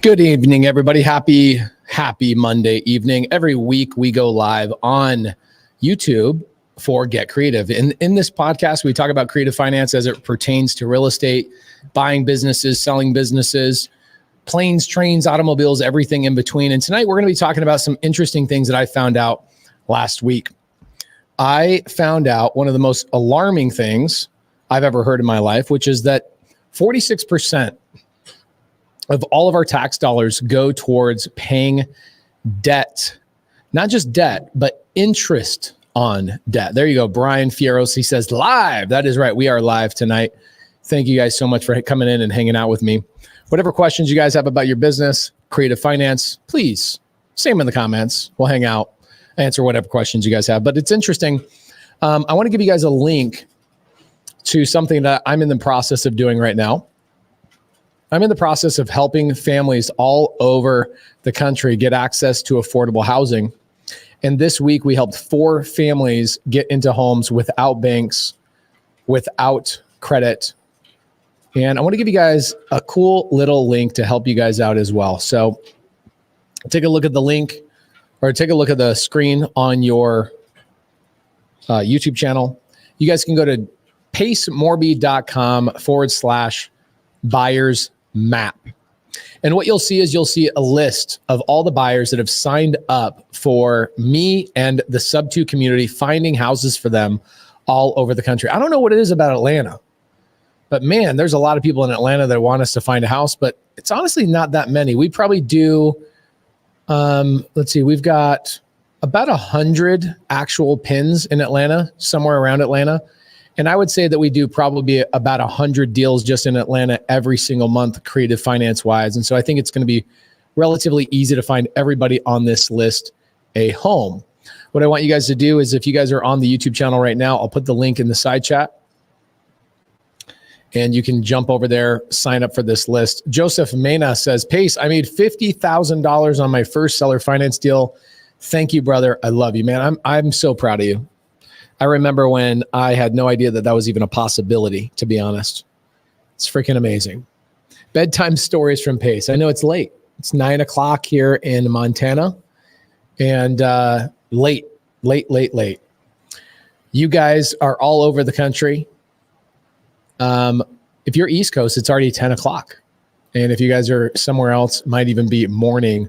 Good evening, everybody. Happy Monday evening. Every week we go live on YouTube for Get Creative. In this podcast, we talk about creative finance as it pertains to real estate, buying businesses, selling businesses, planes, trains, automobiles, everything in between. And tonight we're going to be talking about some interesting things that I found out last week. I found out one of the most alarming things I've ever heard in my life, which is that 46% of all of our tax dollars go towards paying debt, not just debt, but interest on debt. There you go. Brian Fieros, he says live. That is right. We are live tonight. Thank you guys so much for coming in and hanging out with me. Whatever questions you guys have about your business, creative finance, please say them in the comments. We'll hang out, answer whatever questions you guys have. But it's interesting. I want to give you guys a link to something that I'm in the process of doing right now. I'm in the process of helping families all over the country get access to affordable housing. And this week we helped 4 families get into homes without banks, without credit. And I want to give you guys a cool little link to help you guys out as well. So take a look at the link or take a look at the screen on your YouTube channel. You guys can go to pacemorby.com/buyers map. And what you'll see is you'll see a list of all the buyers that have signed up for me and the SubTo community, finding houses for them all over the country. I don't know what it is about Atlanta, but man, there's a lot of people in Atlanta that want us to find a house, but it's honestly not that many. We probably do, let's see, we've got about 100 actual pins in Atlanta, somewhere around Atlanta. And I would say that we do probably about 100 deals just in Atlanta every single month, creative finance wise. And so I think it's going to be relatively easy to find everybody on this list a home. What I want you guys to do is, if you guys are on the YouTube channel right now, I'll put the link in the side chat and you can jump over there, sign up for this list. Joseph Mena says, Pace, I made $50,000 on my first seller finance deal. Thank you, brother. I love you, man. I'm so proud of you. I remember when I had no idea that that was even a possibility, to be honest. It's freaking amazing. Bedtime stories from Pace. I know it's late. It's 9 o'clock here in Montana and late. You guys are all over the country. If you're East Coast, it's already 10 o'clock. And if you guys are somewhere else, it might even be morning.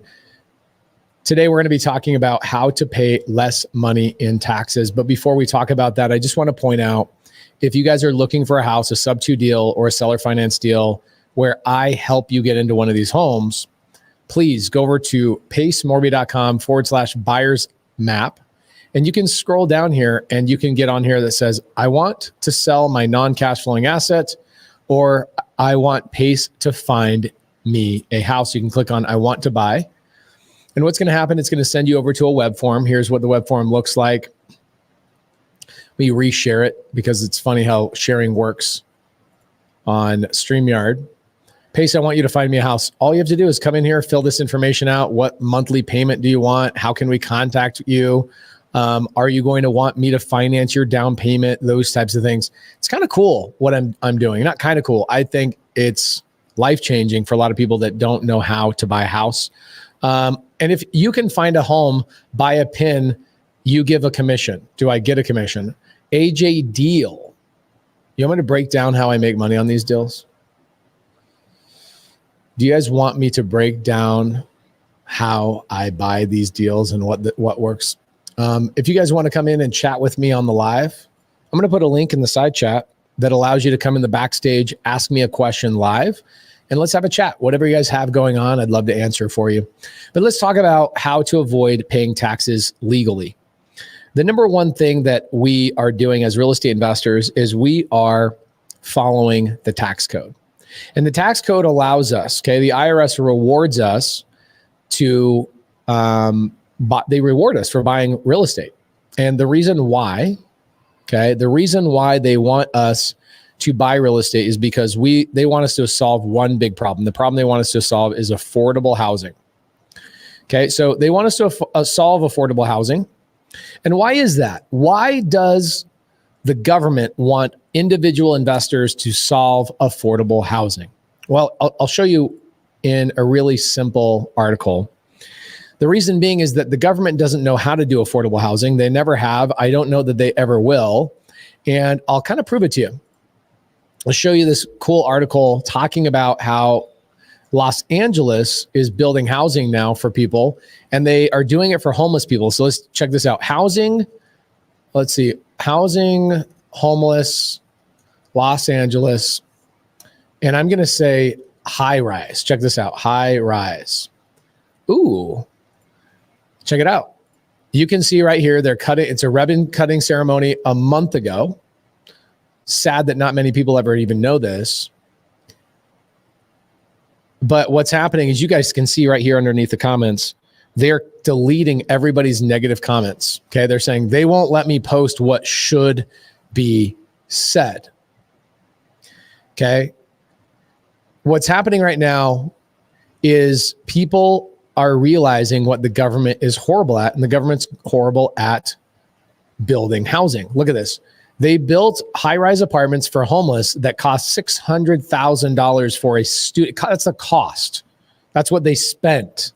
Today, we're going to be talking about how to pay less money in taxes. But before we talk about that, I just want to point out, if you guys are looking for a house, a SubTo deal or a seller finance deal where I help you get into one of these homes, please go over to pacemorby.com/buyers map. And you can scroll down here and you can get on here that says, I want to sell my non-cash flowing asset, or I want Pace to find me a house. You can click on I want to buy. And what's going to happen, it's going to send you over to a web form. Here's what the web form looks like. We reshare it because it's funny how sharing works on StreamYard. Pace, I want you to find me a house. All you have to do is come in here, fill this information out. What monthly payment do you want? How can we contact you? Are you going to want me to finance your down payment? Those types of things. It's kind of cool what I'm doing. Not kind of cool. I think it's life-changing for a lot of people that don't know how to buy a house. And if you can find a home, buy a pin, you give a commission. Do I get a commission? AJ Deal. You want me to break down how I make money on these deals? Do you guys want me to break down how I buy these deals and what works? If you guys want to come in and chat with me on the live, I'm going to put a link in the side chat that allows you to come in the backstage, ask me a question live, and let's have a chat. Whatever you guys have going on, I'd love to answer for you. But let's talk about how to avoid paying taxes legally. The number one thing that we are doing as real estate investors is we are following the tax code. And the tax code allows us, okay, the IRS rewards us to, they reward us for buying real estate. And the reason why, okay, the reason why they want us to buy real estate is because they want us to solve one big problem. The problem they want us to solve is affordable housing. Okay, so they want us to solve affordable housing. And why is that? Why does the government want individual investors to solve affordable housing? Well, I'll show you in a really simple article. The reason being is that the government doesn't know how to do affordable housing. They never have. I don't know that they ever will. And I'll kind of prove it to you. I'll show you this cool article talking about how Los Angeles is building housing now for people, and they are doing it for homeless people. So let's check this out. Housing, homeless, Los Angeles. And I'm going to say high rise. Check this out. High rise. Ooh. Check it out. You can see right here, they're cutting. It's a ribbon cutting ceremony a month ago. Sad that not many people ever even know this. But what's happening is you guys can see right here underneath the comments, they're deleting everybody's negative comments. Okay. They're saying they won't let me post what should be said. Okay. What's happening right now is people are realizing what the government is horrible at, and the government's horrible at building housing. Look at this. They built high-rise apartments for homeless that cost $600,000 for a student. That's the cost. That's what they spent.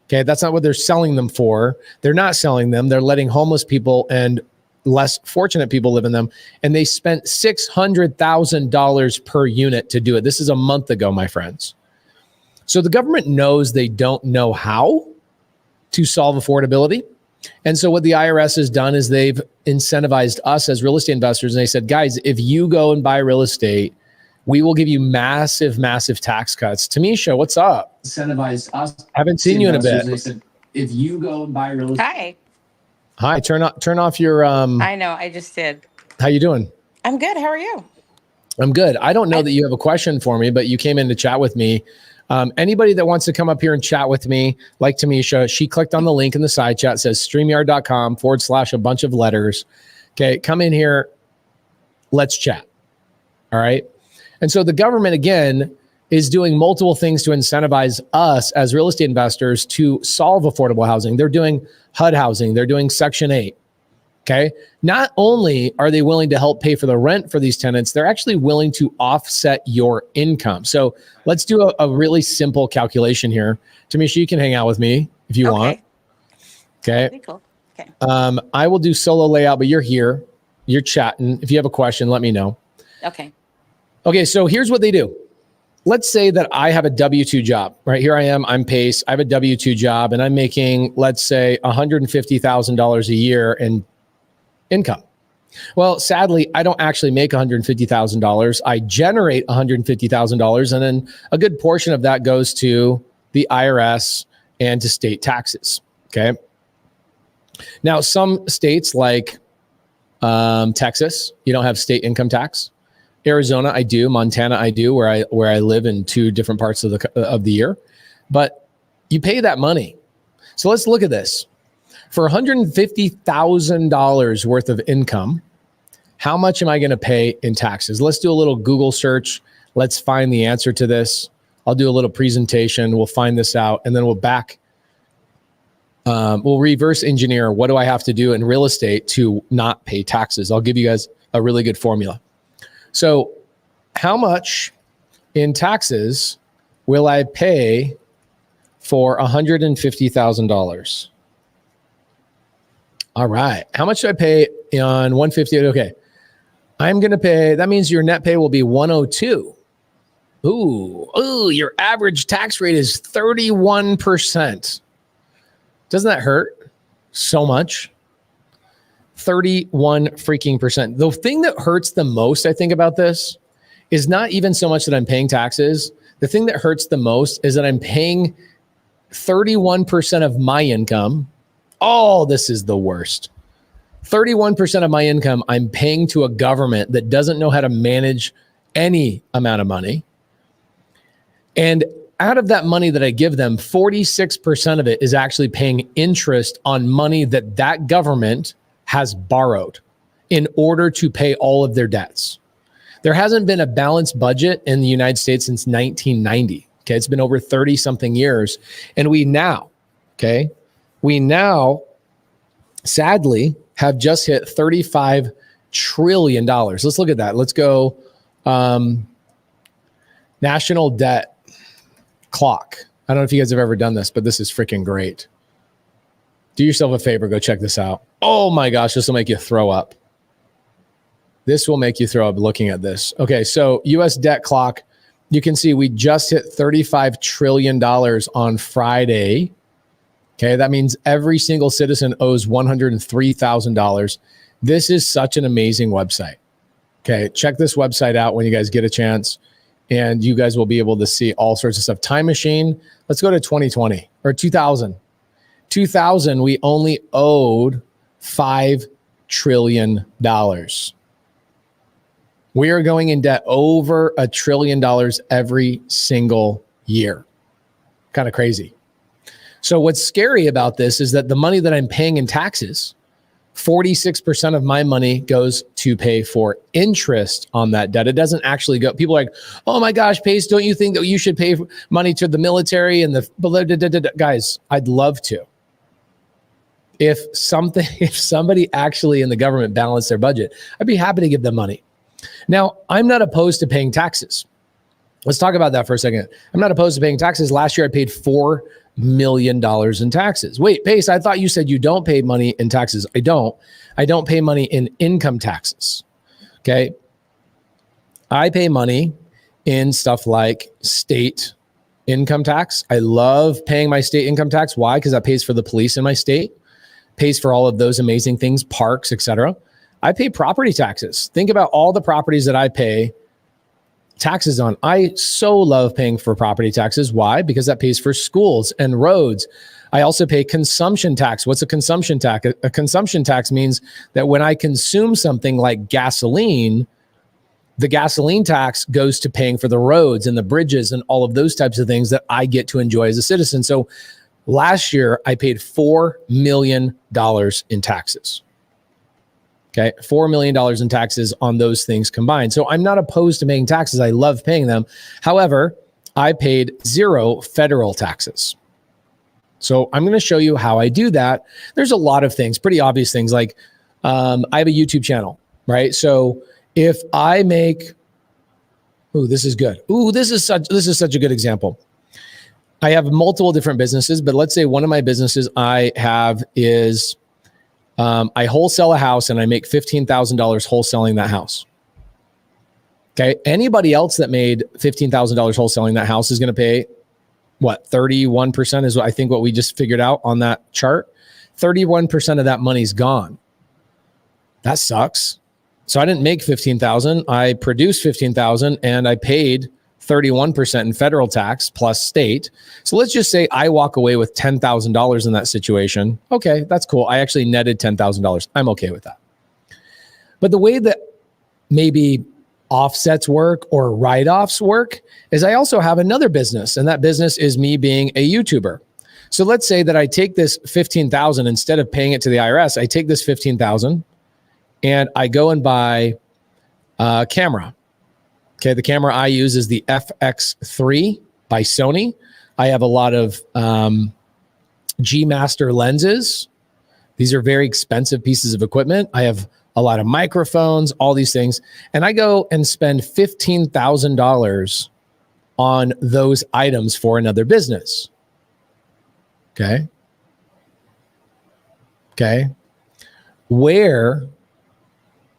Okay, that's not what they're selling them for. They're not selling them. They're letting homeless people and less fortunate people live in them. And they spent $600,000 per unit to do it. This is a month ago, my friends. So the government knows they don't know how to solve affordability. And so what the IRS has done is they've incentivized us as real estate investors. And they said, guys, if you go and buy real estate, we will give you massive, massive tax cuts. Tamisha, what's up? Incentivized us. Haven't seen you in a bit. They said, if you go and buy real estate. Hi, turn off your I know, I just did. How you doing? I'm good. How are you? I'm good. I don't know that you have a question for me, but you came in to chat with me. Anybody that wants to come up here and chat with me, like Tamisha, she clicked on the link in the side chat. It says StreamYard.com/a bunch of letters. Okay, come in here. Let's chat. All right. And so the government, again, is doing multiple things to incentivize us as real estate investors to solve affordable housing. They're doing HUD housing. They're doing Section 8. Okay. Not only are they willing to help pay for the rent for these tenants, they're actually willing to offset your income. So let's do a really simple calculation here. Tamisha, you can hang out with me if you want. Okay. Cool. Okay. I will do solo layout, but you're here. You're chatting. If you have a question, let me know. Okay. Okay. So here's what they do. Let's say that I have a W-2 job, right? Here I am, I'm Pace. I have a W-2 job and I'm making, let's say, $150,000 a year in income. Well, sadly, I don't actually make $150,000. I generate $150,000, and then a good portion of that goes to the IRS and to state taxes. Okay. Now, some states like Texas, you don't have state income tax. Arizona, I do. Montana, I do, where I live in two different parts of the year. But you pay that money. So let's look at this. For $150,000 worth of income, how much am I going to pay in taxes? Let's do a little Google search. Let's find the answer to this. I'll do a little presentation. We'll find this out, and then we'll reverse engineer. What do I have to do in real estate to not pay taxes? I'll give you guys a really good formula. So how much in taxes will I pay for $150,000? All right. How much do I pay on 150? Okay. I'm going to pay, that means your net pay will be 102. Ooh, your average tax rate is 31%. Doesn't that hurt so much? 31 freaking percent. The thing that hurts the most, I think, about this is not even so much that I'm paying taxes. The thing that hurts the most is that I'm paying 31% of my income. Oh, this is the worst. 31% of my income I'm paying to a government that doesn't know how to manage any amount of money. And out of that money that I give them, 46% of it is actually paying interest on money that government has borrowed in order to pay all of their debts. There hasn't been a balanced budget in the United States since 1990. Okay, it's been over 30 something years. And we now, sadly, have just hit $35 trillion. Let's look at that. Let's go national debt. clock. I don't know if you guys have ever done this, but this is freaking great. Do yourself a favor, go check this out. Oh my gosh, this will make you throw up. This will make you throw up looking at this. Okay, so US debt clock, you can see we just hit $35 trillion on Friday. Okay, that means every single citizen owes $103,000. This is such an amazing website. Okay, check this website out when you guys get a chance, and you guys will be able to see all sorts of stuff. Time machine, let's go to 2020 or 2000. 2000, we only owed $5 trillion. We are going in debt over $1 trillion every single year. Kind of crazy. So what's scary about this is that the money that I'm paying in taxes, 46% of my money goes to pay for interest on that debt. It doesn't actually go. People are like, oh my gosh, Pace, don't you think that you should pay money to the military and the guys? I'd love to. If somebody actually in the government balanced their budget, I'd be happy to give them money. Now, I'm not opposed to paying taxes. Let's talk about that for a second. I'm not opposed to paying taxes. Last year, I paid $4 million in taxes. Wait, Pace, I thought you said you don't pay money in taxes. I don't. I don't pay money in income taxes. Okay. I pay money in stuff like state income tax. I love paying my state income tax. Why? Because that pays for the police in my state, pays for all of those amazing things, parks, etc. I pay property taxes. Think about all the properties that I pay taxes on. I so love paying for property taxes. Why? Because that pays for schools and roads. I also pay consumption tax. What's a consumption tax? A consumption tax means that when I consume something like gasoline, the gasoline tax goes to paying for the roads and the bridges and all of those types of things that I get to enjoy as a citizen. So last year, I paid $4 million in taxes. Okay, $4 million in taxes on those things combined. So I'm not opposed to paying taxes. I love paying them. However, I paid 0 federal taxes. So I'm going to show you how I do that. There's a lot of things, pretty obvious things, like I have a YouTube channel, right? So if I make, this is good. This is such a good example. I have multiple different businesses, but let's say one of my businesses I have is I wholesale a house and I make $15,000 wholesaling that house. Okay. Anybody else that made $15,000 wholesaling that house is going to pay what? 31% is what I think what we just figured out on that chart. 31% of that money's gone. That sucks. So I didn't make 15,000. I produced 15,000 and I paid 31% in federal tax plus state. So let's just say I walk away with $10,000 in that situation. Okay, that's cool. I actually netted $10,000. I'm okay with that. But the way that maybe offsets work or write-offs work is I also have another business, and that business is me being a YouTuber. So let's say that I take this 15,000 instead of paying it to the IRS. I take this 15,000 and I go and buy a camera. Okay, the camera I use is the FX3 by Sony. I have a lot of G Master lenses. These are very expensive pieces of equipment. I have a lot of microphones, all these things. And I go and spend $15,000 on those items for another business. Okay. Okay. Where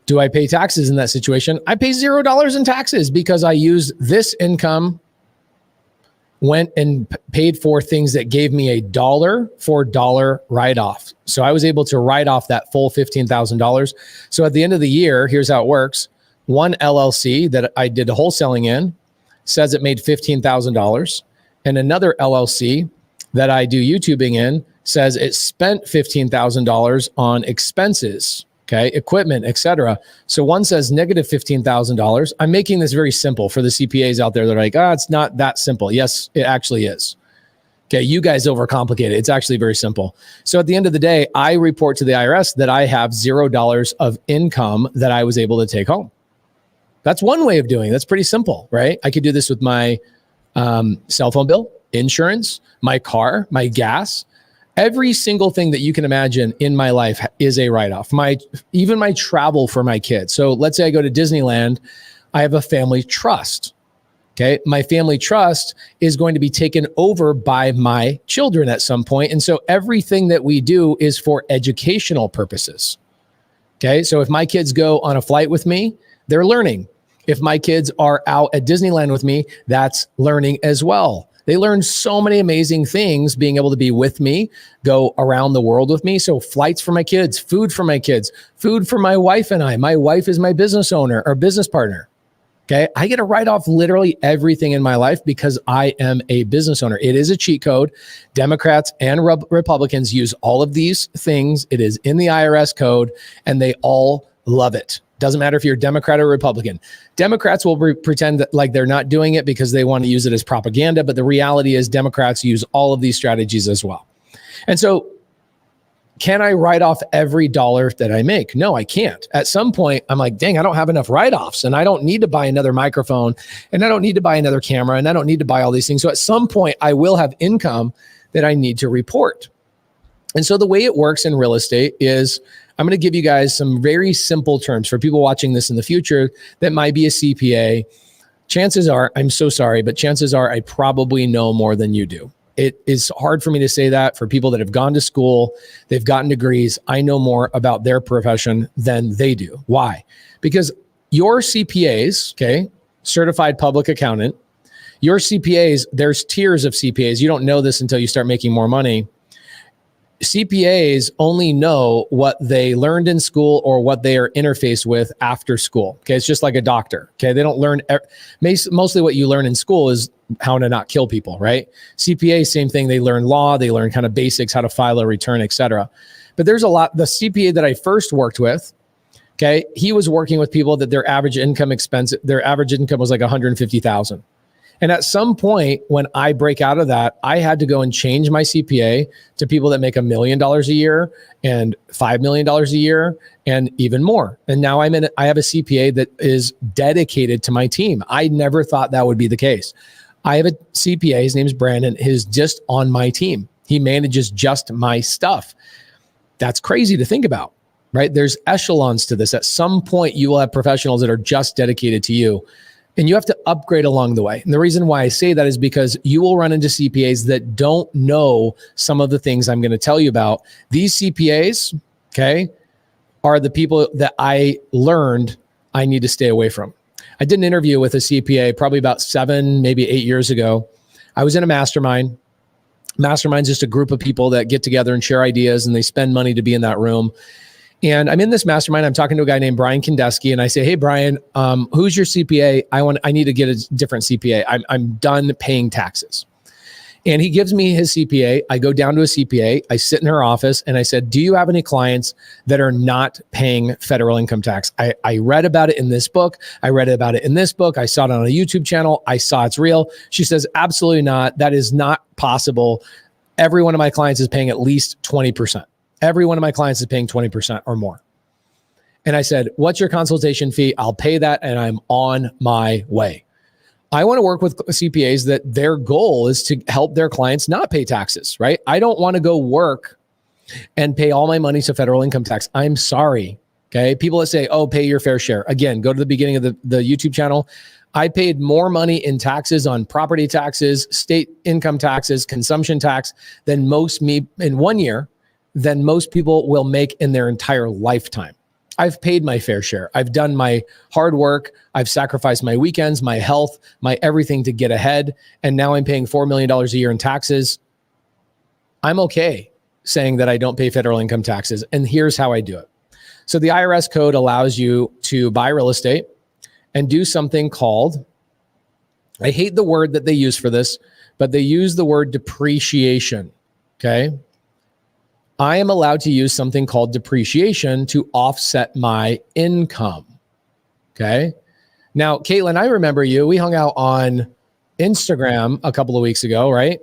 do I pay taxes in that situation? I pay $0 in taxes because I used this income, went and paid for things that gave me a dollar for dollar write-off. So I was able to write off that full $15,000. So at the end of the year, here's how it works. One LLC that I did wholesaling in says it made $15,000. And another LLC that I do YouTubing in says it spent $15,000 on expenses. Okay, equipment, etc. So one says negative $15,000. I'm making this very simple for the CPAs out there. They're like, it's not that simple. Yes, it actually is. Okay, you guys overcomplicate it. It's actually very simple. So at the end of the day, I report to the IRS that I have $0 of income that I was able to take home. That's one way of doing it. That's pretty simple, right? I could do this with my cell phone bill, insurance, my car, my gas. Every single thing that you can imagine in my life is a write-off. Even my travel for my kids. So let's say I go to Disneyland, I have a family trust. Okay. My family trust is going to be taken over by my children at some point. And so everything that we do is for educational purposes. Okay. So if my kids go on a flight with me, they're learning. If my kids are out at Disneyland with me, that's learning as well. They learn so many amazing things being able to be with me, go around the world with me. So flights for my kids, food for my kids, food for my wife and I. My wife is my business owner or business partner. Okay. I get to write off literally everything in my life because I am a business owner. It is a cheat code. Democrats and Republicans use all of these things. It is in the IRS code and they all love it. Doesn't matter if you're Democrat or Republican. Democrats will pretend that like they're not doing it because they want to use it as propaganda. But the reality is Democrats use all of these strategies as well. And so can I write off every dollar that I make? No, I can't. At some point, I'm like, dang, I don't have enough write-offs and I don't need to buy another microphone and I don't need to buy another camera and I don't need to buy all these things. So at some point, I will have income that I need to report. And so the way it works in real estate is I'm going to give you guys some very simple terms for people watching this in the future that might be a CPA. Chances are, I'm so sorry, but chances are I probably know more than you do. It is hard for me to say that for people that have gone to school, they've gotten degrees. I know more about their profession than they do. Why? Because your CPAs, okay, certified public accountant, your CPAs, there's tiers of CPAs. You don't know this until you start making more money. CPAs only know what they learned in school or what they are interfaced with after school. Okay. It's just like a doctor. Okay. They don't learn, mostly what you learn in school is how to not kill people, right? CPA, same thing. They learn law, they learn kind of basics, how to file a return, et cetera. But there's a lot, the CPA that I first worked with, okay, he was working with people that their average income was like 150,000. And at some point when I break out of that, I had to go and change my CPA to people that make $1 million a year and $5 million a year and even more. And now I have a CPA that is dedicated to my team. I never thought that would be the case. I have a CPA, his name is Brandon, who's just on my team. He manages just my stuff. That's crazy to think about, right? There's echelons to this. At some point, you will have professionals that are just dedicated to you. And you have to upgrade along the way. And the reason why I say that is because you will run into CPAs that don't know some of the things I'm going to tell you about. These CPAs, okay, are the people that I learned I need to stay away from. I did an interview with a CPA probably about 7, maybe 8 years ago. I was in a mastermind. Mastermind's just a group of people that get together and share ideas and they spend money to be in that room. And I'm in this mastermind. I'm talking to a guy named Brian Kandeski, and I say, "Hey, Brian, who's your CPA? I need to get a different CPA. I'm done paying taxes." And he gives me his CPA. I go down to a CPA. I sit in her office, and I said, "Do you have any clients that are not paying federal income tax?" I read about it in this book. I read about it in this book. I saw it on a YouTube channel. I saw it's real. She says, "Absolutely not. That is not possible. Every one of my clients is paying at least 20%. Every one of my clients is paying 20% or more." And I said, "What's your consultation fee? I'll pay that and I'm on my way." I want to work with CPAs that their goal is to help their clients not pay taxes, right? I don't want to go work and pay all my money to federal income tax. I'm sorry. Okay. People that say, "Oh, pay your fair share." Again, go to the beginning of the YouTube channel. I paid more money in taxes on property taxes, state income taxes, consumption tax than most people will make in their entire lifetime. I've paid my fair share. I've done my hard work. I've sacrificed my weekends, my health, my everything to get ahead. And now I'm paying $4 million a year in taxes. I'm okay saying that I don't pay federal income taxes. And here's how I do it. So the IRS code allows you to buy real estate and do something called, I hate the word that they use for this, but they use the word depreciation. Okay. I am allowed to use something called depreciation to offset my income. Okay. Now, Caitlin, I remember you. We hung out on Instagram a couple of weeks ago, right?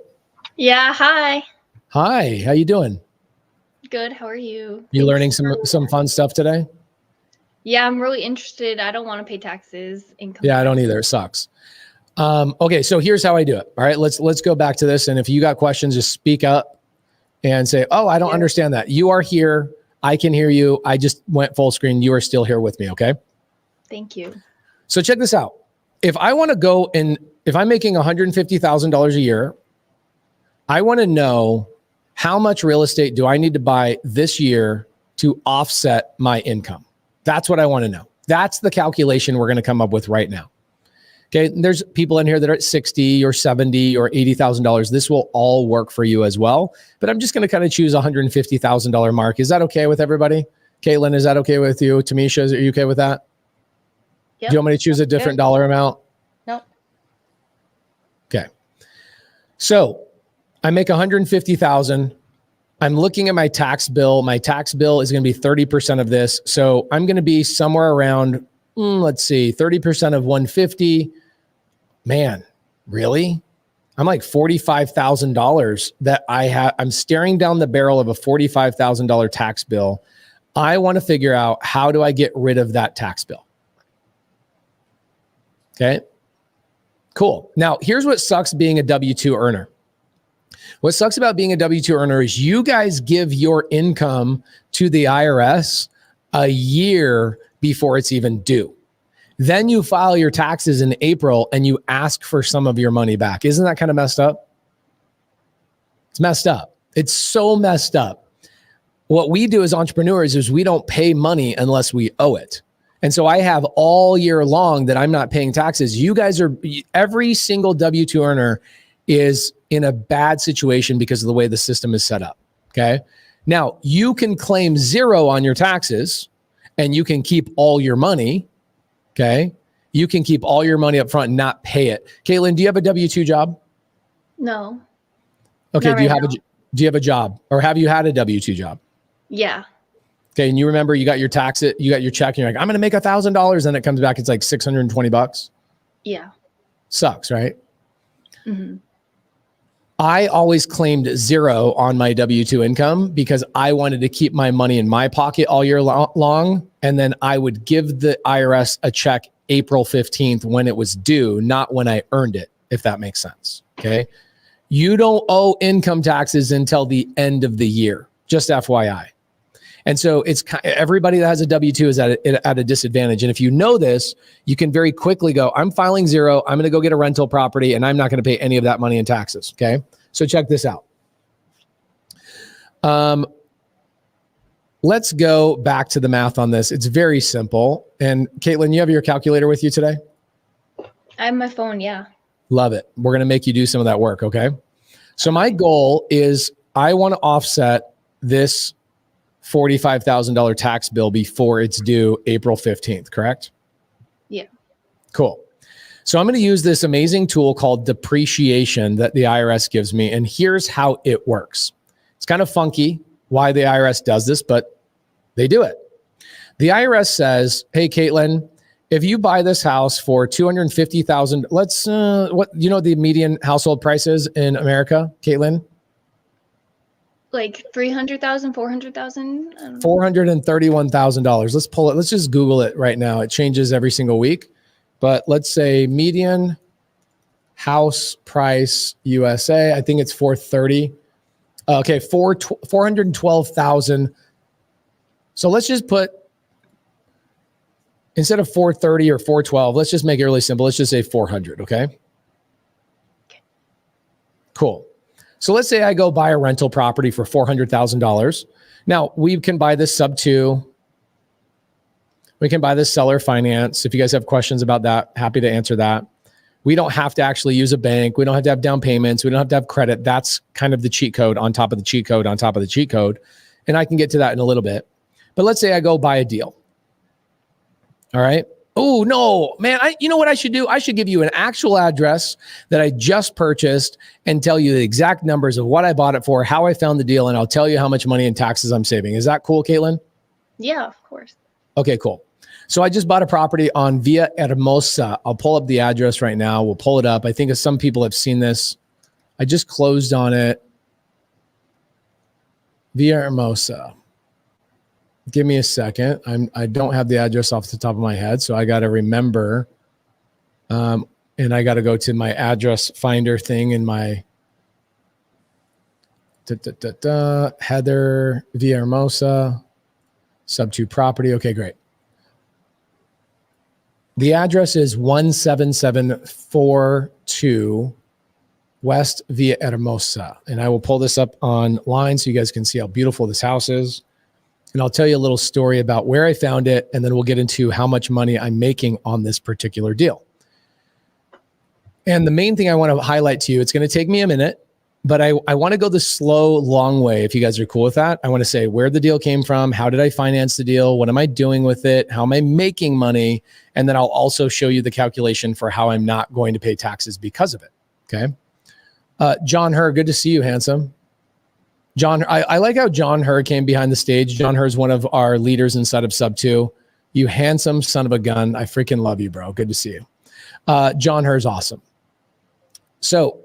Yeah. Hi. Hi. How you doing? Good. How are you? You learning some fun stuff today? Yeah, I'm really interested. I don't want to pay taxes. Yeah, I don't either. It sucks. Okay, so here's how I do it. All right, let's go back to this. And if you got questions, just speak up and say, "Oh, I don't understand that." You are here. I can hear you. I just went full screen. You are still here with me. Okay. Thank you. So check this out. If I want to go and if I'm making $150,000 a year, I want to know how much real estate do I need to buy this year to offset my income? That's what I want to know. That's the calculation we're going to come up with right now. Okay, there's people in here that are at $60 or $70 or $80,000. This will all work for you as well. But I'm just going to kind of choose $150,000 mark. Is that okay with everybody? Caitlin, is that okay with you? Tamisha, are you okay with that? Yep. Do you want me to choose a different dollar amount? Nope. Okay. So I make $150,000. I'm looking at my tax bill. My tax bill is going to be 30% of this. So I'm going to be somewhere around, let's see, 30% of 150. Man, really? I'm like $45,000 that I have. I'm staring down the barrel of a $45,000 tax bill. I want to figure out, how do I get rid of that tax bill? Okay, cool. Now, here's what sucks being a W-2 earner. What sucks about being a W-2 earner is you guys give your income to the IRS a year before it's even due. Then you file your taxes in April and you ask for some of your money back. Isn't that kind of messed up? It's messed up. It's so messed up. What we do as entrepreneurs is we don't pay money unless we owe it. And so I have all year long that I'm not paying taxes. You guys are, every single W-2 earner is in a bad situation because of the way the system is set up. Okay. Now you can claim 0 on your taxes and you can keep all your money. Okay. You can keep all your money up front and not pay it. Caitlin, do you have a W-2 job? No. Okay. Not Do you right have now. do you have a job, or have you had a W-2 job? Yeah. Okay. And you remember you got your you got your check and you're like, I'm going to make $1,000. And it comes back, it's like $620. Yeah. Sucks, right? Mm-hmm. I always claimed 0 on my W-2 income because I wanted to keep my money in my pocket all year long. And then I would give the IRS a check April 15th when it was due, not when I earned it, if that makes sense. Okay. You don't owe income taxes until the end of the year, just FYI. And so it's everybody that has a W-2 is at a disadvantage. And if you know this, you can very quickly go, I'm filing 0. I'm going to go get a rental property and I'm not going to pay any of that money in taxes. Okay. So check this out. Let's go back to the math on this. It's very simple. And Caitlin, you have your calculator with you today? I have my phone. Yeah. Love it. We're going to make you do some of that work. Okay. So my goal is I want to offset this $45,000 tax bill before it's due April 15th, correct? Yeah. Cool. So I'm going to use this amazing tool called Depreciation that the IRS gives me. And here's how it works. It's kind of funky why the IRS does this, but they do it. The IRS says, hey, Caitlin, if you buy this house for $250,000, let's, what, you know, the median household prices in America, Caitlin? Like 300,000, 400,000. $431,000. Let's pull it. Let's just Google it right now. It changes every single week, but let's say median house price USA. I think it's 430. Okay. 412,000. So let's just put, instead of 430 or 412, let's just make it really simple. Let's just say 400. Okay. Cool. So let's say I go buy a rental property for $400,000. Now we can buy this SubTo. We can buy this seller finance. If you guys have questions about that, happy to answer that. We don't have to actually use a bank. We don't have to have down payments. We don't have to have credit. That's kind of the cheat code on top of the cheat code on top of the cheat code. And I can get to that in a little bit. But let's say I go buy a deal. All right. Oh, no, man. You know what I should do? I should give you an actual address that I just purchased and tell you the exact numbers of what I bought it for, how I found the deal, and I'll tell you how much money in taxes I'm saving. Is that cool, Caitlin? Yeah, of course. Okay, cool. So I just bought a property on Villa Hermosa. I'll pull up the address right now. We'll pull it up. I think some people have seen this. I just closed on it. Villa Hermosa. Give me a second. I don't have the address off the top of my head, so I got to remember. And I got to go to my address finder thing in my Heather Villa Hermosa SubTo property. Okay, great. The address is 17742 West Via Hermosa. And I will pull this up online so you guys can see how beautiful this house is. And I'll tell you a little story about where I found it, and then we'll get into how much money I'm making on this particular deal. And the main thing I want to highlight to you, it's going to take me a minute, but I want to go the slow, long way if you guys are cool with that. I want to say where the deal came from, how did I finance the deal, what am I doing with it, how am I making money, and then I'll also show you the calculation for how I'm not going to pay taxes because of it, okay? John Herr, good to see you, handsome. John, I like how John Herr came behind the stage. John Herr is one of our leaders inside of SubTo. You handsome son of a gun. I freaking love you, bro. Good to see you. John Herr is awesome. So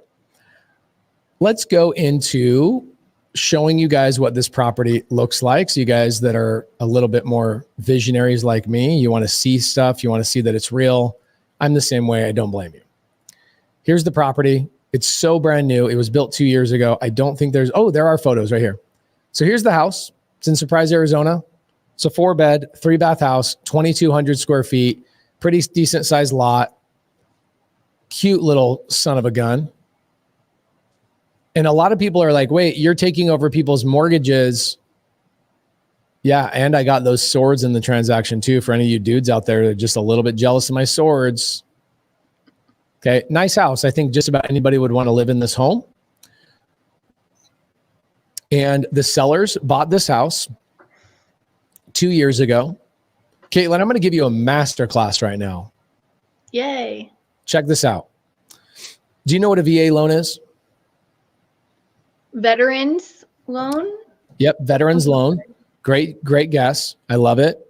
let's go into showing you guys what this property looks like. So you guys that are a little bit more visionaries like me, you want to see stuff. You want to see that it's real. I'm the same way. I don't blame you. Here's the property. It's so brand new. It was built 2 years ago. I don't think there's, oh, there are photos right here. So here's the house. It's in Surprise, Arizona. It's a 4-bed, 3-bath house, 2,200 square feet, pretty decent sized lot. Cute little son of a gun. And a lot of people are like, wait, you're taking over people's mortgages. Yeah, and I got those swords in the transaction too. For any of you dudes out there that are just a little bit jealous of my swords. Okay, nice house. I think just about anybody would want to live in this home. And the sellers bought this house 2 years ago. Caitlin, I'm going to give you a master class right now. Yay. Check this out. Do you know what a VA loan is? Veterans loan? Yep, veterans loan. Great guess. I love it.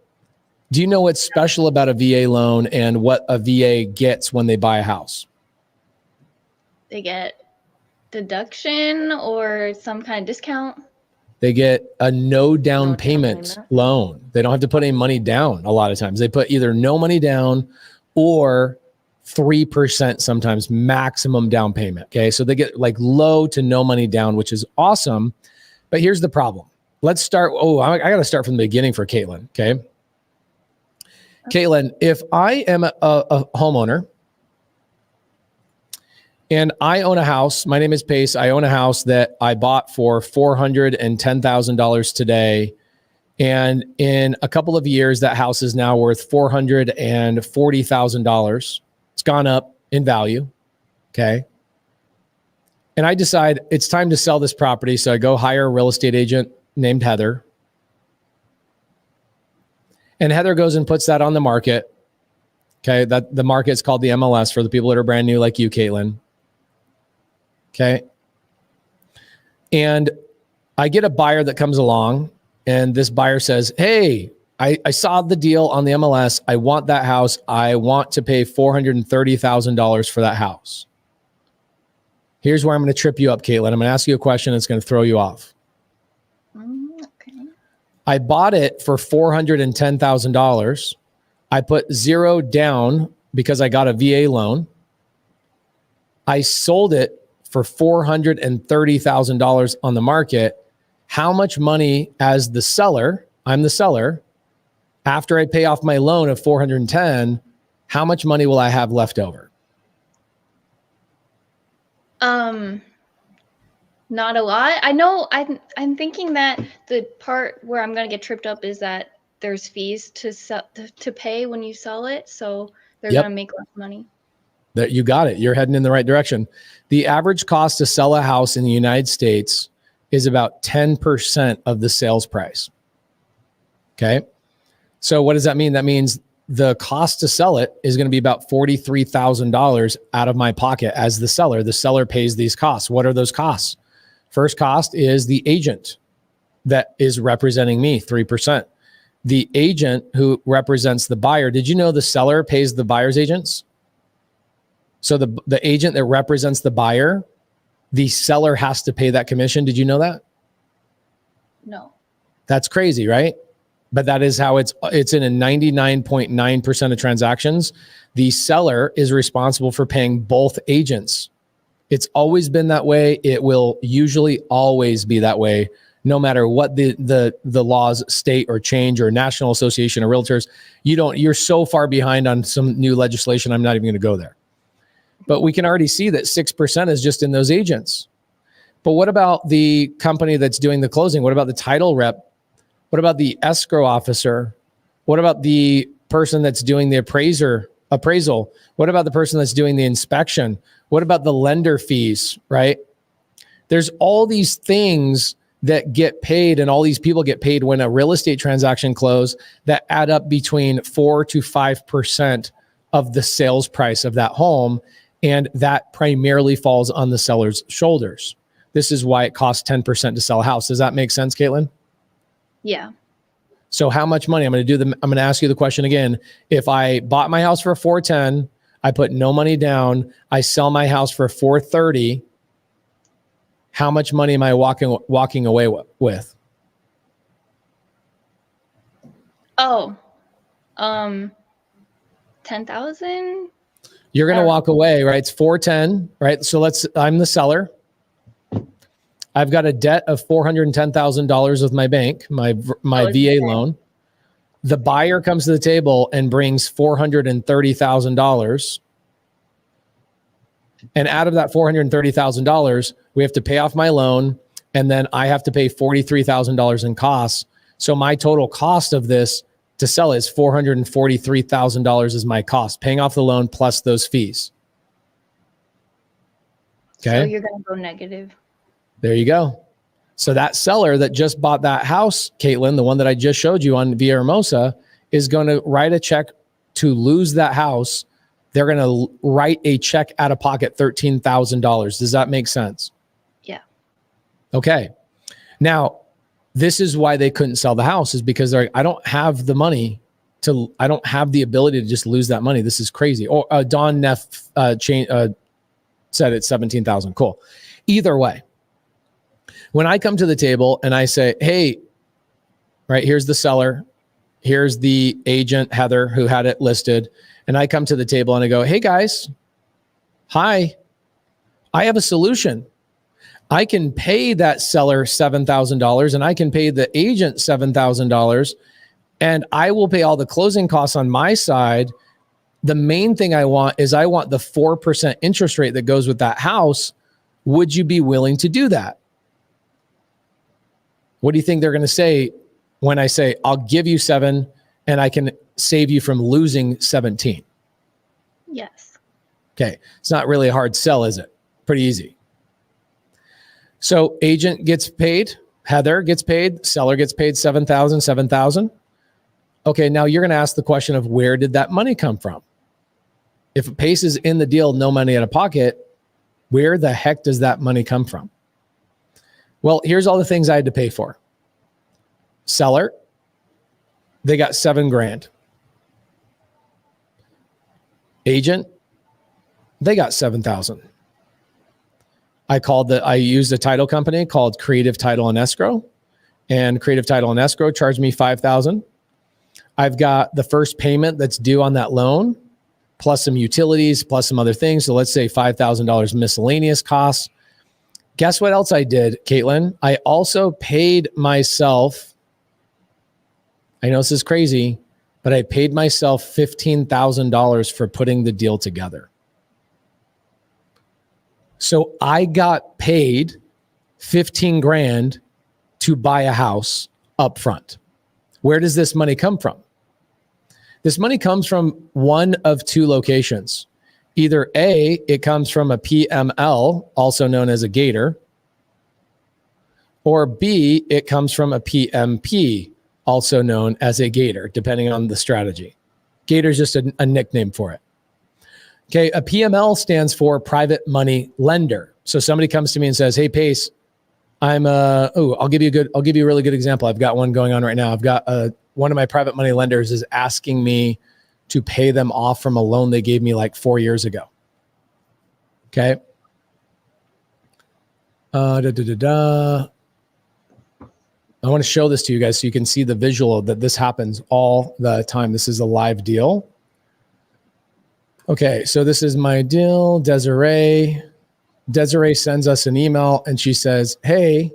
Do you know what's special about a VA loan and what a VA gets when they buy a house? They get deduction or some kind of discount? They get a no down payment loan. They don't have to put any money down a lot of times. They put either no money down or 3% sometimes maximum down payment. Okay, so they get like low to no money down, which is awesome. But here's the problem. Let's start. Oh, I got to start from the beginning for Caitlin. Okay. Caitlin, if I am a homeowner and I own a house, my name is Pace. I own a house that I bought for $410,000 today. And in a couple of years, that house is now worth $440,000. It's gone up in value. Okay. And I decide it's time to sell this property. So I go hire a real estate agent named Heather. And Heather goes and puts that on the market. Okay. That the market is called the MLS for the people that are brand new like you, Caitlin. Okay. And I get a buyer that comes along and this buyer says, hey, I saw the deal on the MLS. I want that house. I want to pay $430,000 for that house. Here's where I'm going to trip you up, Caitlin. I'm going to ask you a question that's going to throw you off. Okay. I bought it for $410,000. I put zero down because I got a VA loan. I sold it for $430,000 on the market. How much money as the seller, I'm the seller, after I pay off my loan of $410,000, how much money will I have left over? Not a lot. I know I'm thinking that the part where I'm going to get tripped up is that there's fees to pay when you sell it, so they're going to make less money. That you got it. You're heading in the right direction. The average cost to sell a house in the United States is about 10% of the sales price. Okay. So what does that mean? That means the cost to sell it is going to be about $43,000 out of my pocket as the seller. The seller pays these costs. What are those costs? First cost is the agent that is representing me, 3%. The agent who represents the buyer. Did you know the seller pays the buyer's agents? So the agent that represents the buyer, the seller has to pay that commission. Did you know that? No. That's crazy, right? But that is how it's in a 99.9% of transactions. The seller is responsible for paying both agents. It's always been that way. It will usually always be that way, no matter what the laws state or change, or National Association of Realtors. You're so far behind on some new legislation. I'm not even going to go there. But we can already see that 6% is just in those agents. But what about the company that's doing the closing? What about the title rep? What about the escrow officer? What about the person that's doing the appraisal? What about the person that's doing the inspection? What about the lender fees, right? There's all these things that get paid, and all these people get paid when a real estate transaction closes, that add up between 4 to 5% of the sales price of that home. And that primarily falls on the seller's shoulders. This is why it costs 10% to sell a house. Does that make sense, Caitlin? Yeah. So how much money? I'm going to ask you the question again. If I bought my house for $410, I put no money down, I sell my house for $430, how much money am I walking away with? Oh, 10,000. You're going to walk away, right? It's 410, right? So I'm the seller. I've got a debt of $410,000 with my bank, my VA loan. The buyer comes to the table and brings $430,000. And out of that $430,000, we have to pay off my loan. And then I have to pay $43,000 in costs. So my total cost of this to sell is $443,000 is my cost, paying off the loan plus those fees. Okay. So you're going to go negative. There you go. So that seller that just bought that house, Caitlin, the one that I just showed you on Via Hermosa, is going to write a check to lose that house. They're going to write a check out of pocket, $13,000. Does that make sense? Yeah. Okay. Now, this is why they couldn't sell the house, is because they're like, I don't have the money I don't have the ability to just lose that money. This is crazy. Or Don Neff said it's 17,000. Cool. Either way, when I come to the table and I say, hey, right, here's the seller, here's the agent, Heather, who had it listed. And I come to the table and I go, hey guys, hi, I have a solution. I can pay that seller $7,000 and I can pay the agent $7,000, and I will pay all the closing costs on my side. The main thing I want is I want the 4% interest rate that goes with that house. Would you be willing to do that? What do you think they're going to say when I say, I'll give you 7 and I can save you from losing 17? Yes. Okay. It's not really a hard sell, is it? Pretty easy. So agent gets paid, Heather gets paid, seller gets paid $7,000. Okay. Now you're going to ask the question of, where did that money come from? If Pace is in the deal, no money out of pocket, where the heck does that money come from? Well, here's all the things I had to pay for. Seller, they got $7,000. Agent, they got $7,000. I used a title company called Creative Title and Escrow, and Creative Title and Escrow charged me $5,000. I've got the first payment that's due on that loan, plus some utilities, plus some other things. So let's say $5,000 miscellaneous costs. Guess what else I did, Caitlin? I also paid myself, I know this is crazy, but I paid myself $15,000 for putting the deal together. So I got paid $15,000 to buy a house up front. Where does this money come from? This money comes from one of two locations. Either A, it comes from a PML, also known as a Gator, or B, it comes from a PMP, also known as a Gator, depending on the strategy. Gator is just a nickname for it. Okay, a PML stands for private money lender. So somebody comes to me and says, "Hey, Pace, I'll give you a really good example. I've got one going on right now. I've got one of my private money lenders is asking me to pay them off from a loan they gave me like 4 years ago." Okay. I want to show this to you guys so you can see the visual that this happens all the time. This is a live deal. Okay, so this is my deal. Desiree sends us an email and she says, "Hey,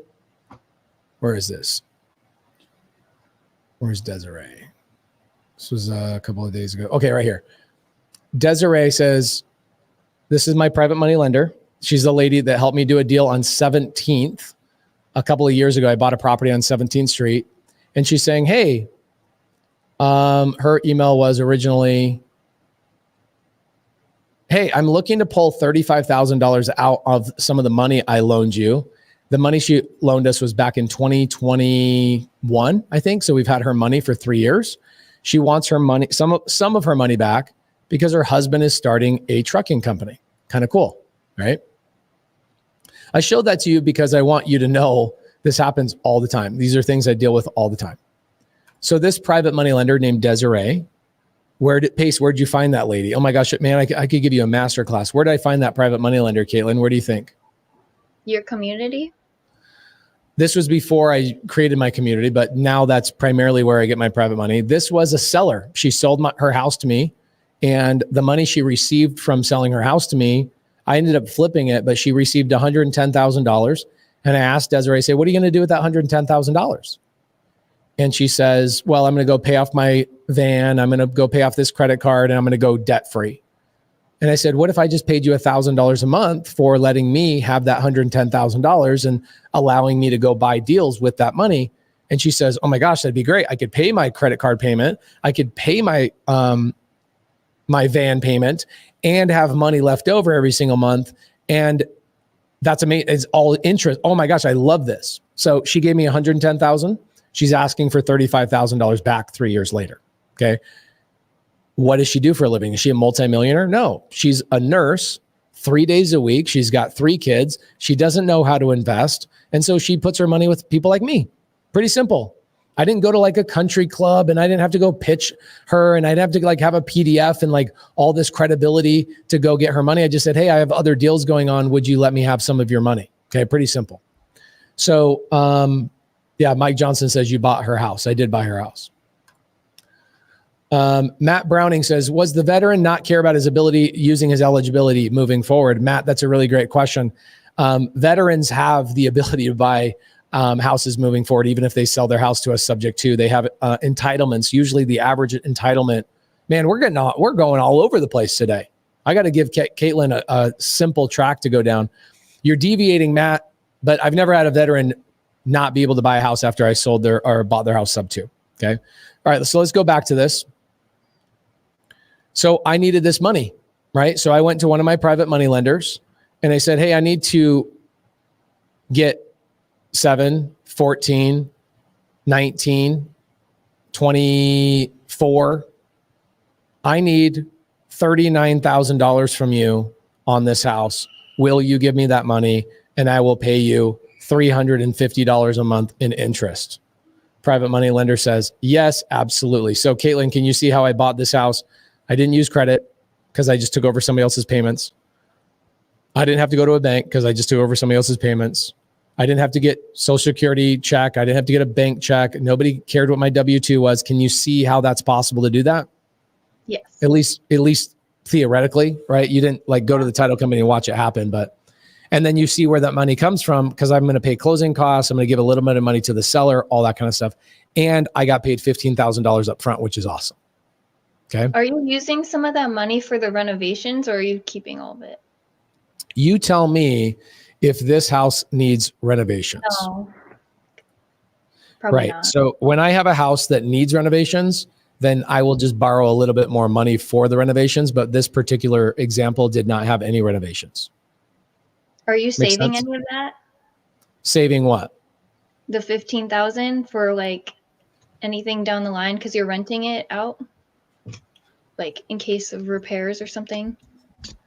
Where is this? Where's Desiree? This was a couple of days ago. Okay, right here. Desiree says, this is my private money lender. She's the lady that helped me do a deal on 17th. A couple of years ago, I bought a property on 17th Street. And she's saying, hey, her email was originally, hey, I'm looking to pull $35,000 out of some of the money I loaned you. The money she loaned us was back in 2021, I think. So we've had her money for 3 years. She wants her money, some of her money back because her husband is starting a trucking company. Kind of cool, right? I showed that to you because I want you to know this happens all the time. These are things I deal with all the time. So this private money lender named Desiree, where'd you find that lady? Oh my gosh, man, I could give you a master class. Where did I find that private money lender, Caitlin? Where do you think? Your community? This was before I created my community, but now that's primarily where I get my private money. This was a seller. She sold her house to me, and the money she received from selling her house to me, I ended up flipping it, but she received $110,000. And I asked Desiree, say, what are you going to do with that $110,000? And she says, well, I'm going to go pay off my van. I'm going to go pay off this credit card, and I'm going to go debt free. And I said, what if I just paid you $1,000 a month for letting me have that $110,000 and allowing me to go buy deals with that money? And she says, oh my gosh, that'd be great. I could pay my credit card payment. I could pay my my van payment and have money left over every single month. And that's amazing. It's all interest. Oh my gosh, I love this. So she gave me $110,000. She's asking for $35,000 back 3 years later. Okay. What does she do for a living? Is she a multimillionaire? No, she's a nurse 3 days a week. She's got 3 kids. She doesn't know how to invest. And so she puts her money with people like me. Pretty simple. I didn't go to like a country club, and I didn't have to go pitch her, and I'd have to like have a PDF and like all this credibility to go get her money. I just said, hey, I have other deals going on. Would you let me have some of your money? Okay. Pretty simple. So, yeah, Mike Johnson says you bought her house. I did buy her house. Matt Browning says, was the veteran not care about his ability using his eligibility moving forward? Matt, that's a really great question. Veterans have the ability to buy houses moving forward, even if they sell their house to us subject to. They have entitlements. Usually the average entitlement, man, we're going all over the place today. I got to give Caitlin a simple track to go down. You're deviating, Matt, but I've never had a veteran not be able to buy a house after I sold or bought their house sub-2. Okay. All right. So let's go back to this. So I needed this money, right? So I went to one of my private money lenders and I said, hey, I need to get 7, 14, 19, 24. I need $39,000 from you on this house. Will you give me that money? And I will pay you $350 a month in interest. Private money lender says, yes, absolutely. So Caitlin, can you see how I bought this house? I didn't use credit because I just took over somebody else's payments. I didn't have to go to a bank because I just took over somebody else's payments. I didn't have to get Social Security check. I didn't have to get a bank check. Nobody cared what my W-2 was. Can you see how that's possible to do that? Yes. At least theoretically, right? You didn't like go to the title company and watch it happen, and then you see where that money comes from because I'm going to pay closing costs. I'm going to give a little bit of money to the seller, all that kind of stuff. And I got paid $15,000 up front, which is awesome. Okay. Are you using some of that money for the renovations, or are you keeping all of it? You tell me if this house needs renovations. No. Probably Right. not. So when I have a house that needs renovations, then I will just borrow a little bit more money for the renovations. But this particular example did not have any renovations. Are you saving sense? any of that? Saving what? The $15,000 for like anything down the line because you're renting it out, like in case of repairs or something?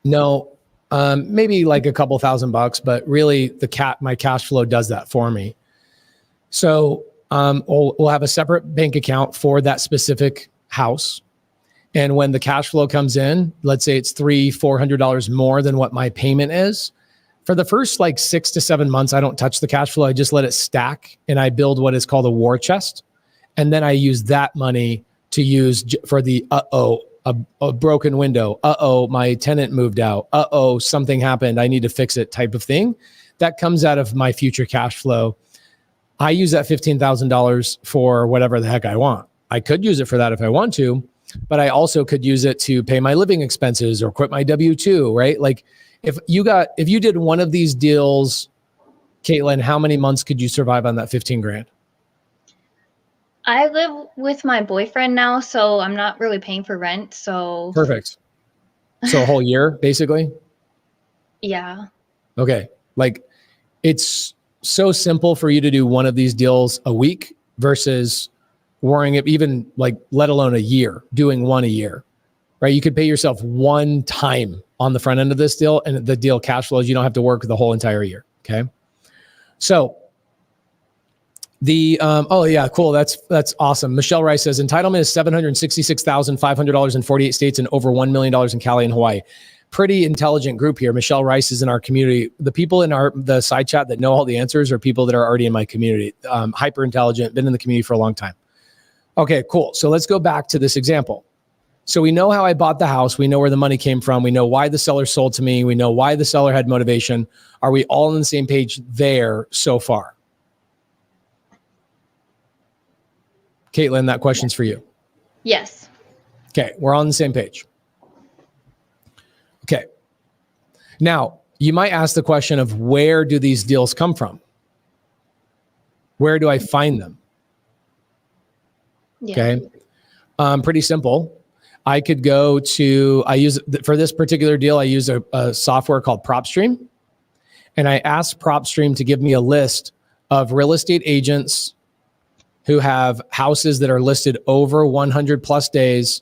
No, maybe like a couple $1,000, but really my cash flow does that for me. So we'll have a separate bank account for that specific house. And when the cash flow comes in, let's say it's $300-$400 more than what my payment is. For the first like 6 to 7 months, I don't touch the cash flow. I just let it stack and I build what is called a war chest. And then I use that money to use for the a broken window. My tenant moved out. Something happened. I need to fix it type of thing. That comes out of my future cash flow. I use that $15,000 for whatever the heck I want. I could use it for that if I want to, but I also could use it to pay my living expenses or quit my W-2, right? Like if you did one of these deals, Caitlin, how many months could you survive on that 15 grand? I live with my boyfriend now, so I'm not really paying for rent. So Perfect. So a whole year, basically? yeah. Okay. Like it's so simple for you to do one of these deals a week versus worrying if even like, let alone a year, doing one a year, right? You could pay yourself one time on the front end of this deal and the deal cash flows. You don't have to work the whole entire year. Okay. So oh yeah, cool. That's awesome. Michelle Rice says entitlement is $766,500 in 48 states and over $1 million in Cali and Hawaii. Pretty intelligent group here. Michelle Rice is in our community. The people in the side chat that know all the answers are people that are already in my community. Hyper intelligent, been in the community for a long time. Okay, cool. So let's go back to this example. So we know how I bought the house. We know where the money came from. We know why the seller sold to me. We know why the seller had motivation. Are we all on the same page there so far? Caitlin, that question's for you. Yes. Okay, we're on the same page. Okay. Now, you might ask the question of where do these deals come from? Where do I find them? Yeah. Okay. Pretty simple. I could go to, for this particular deal, I use a software called PropStream. And I asked PropStream to give me a list of real estate agents who have houses that are listed over 100 plus days,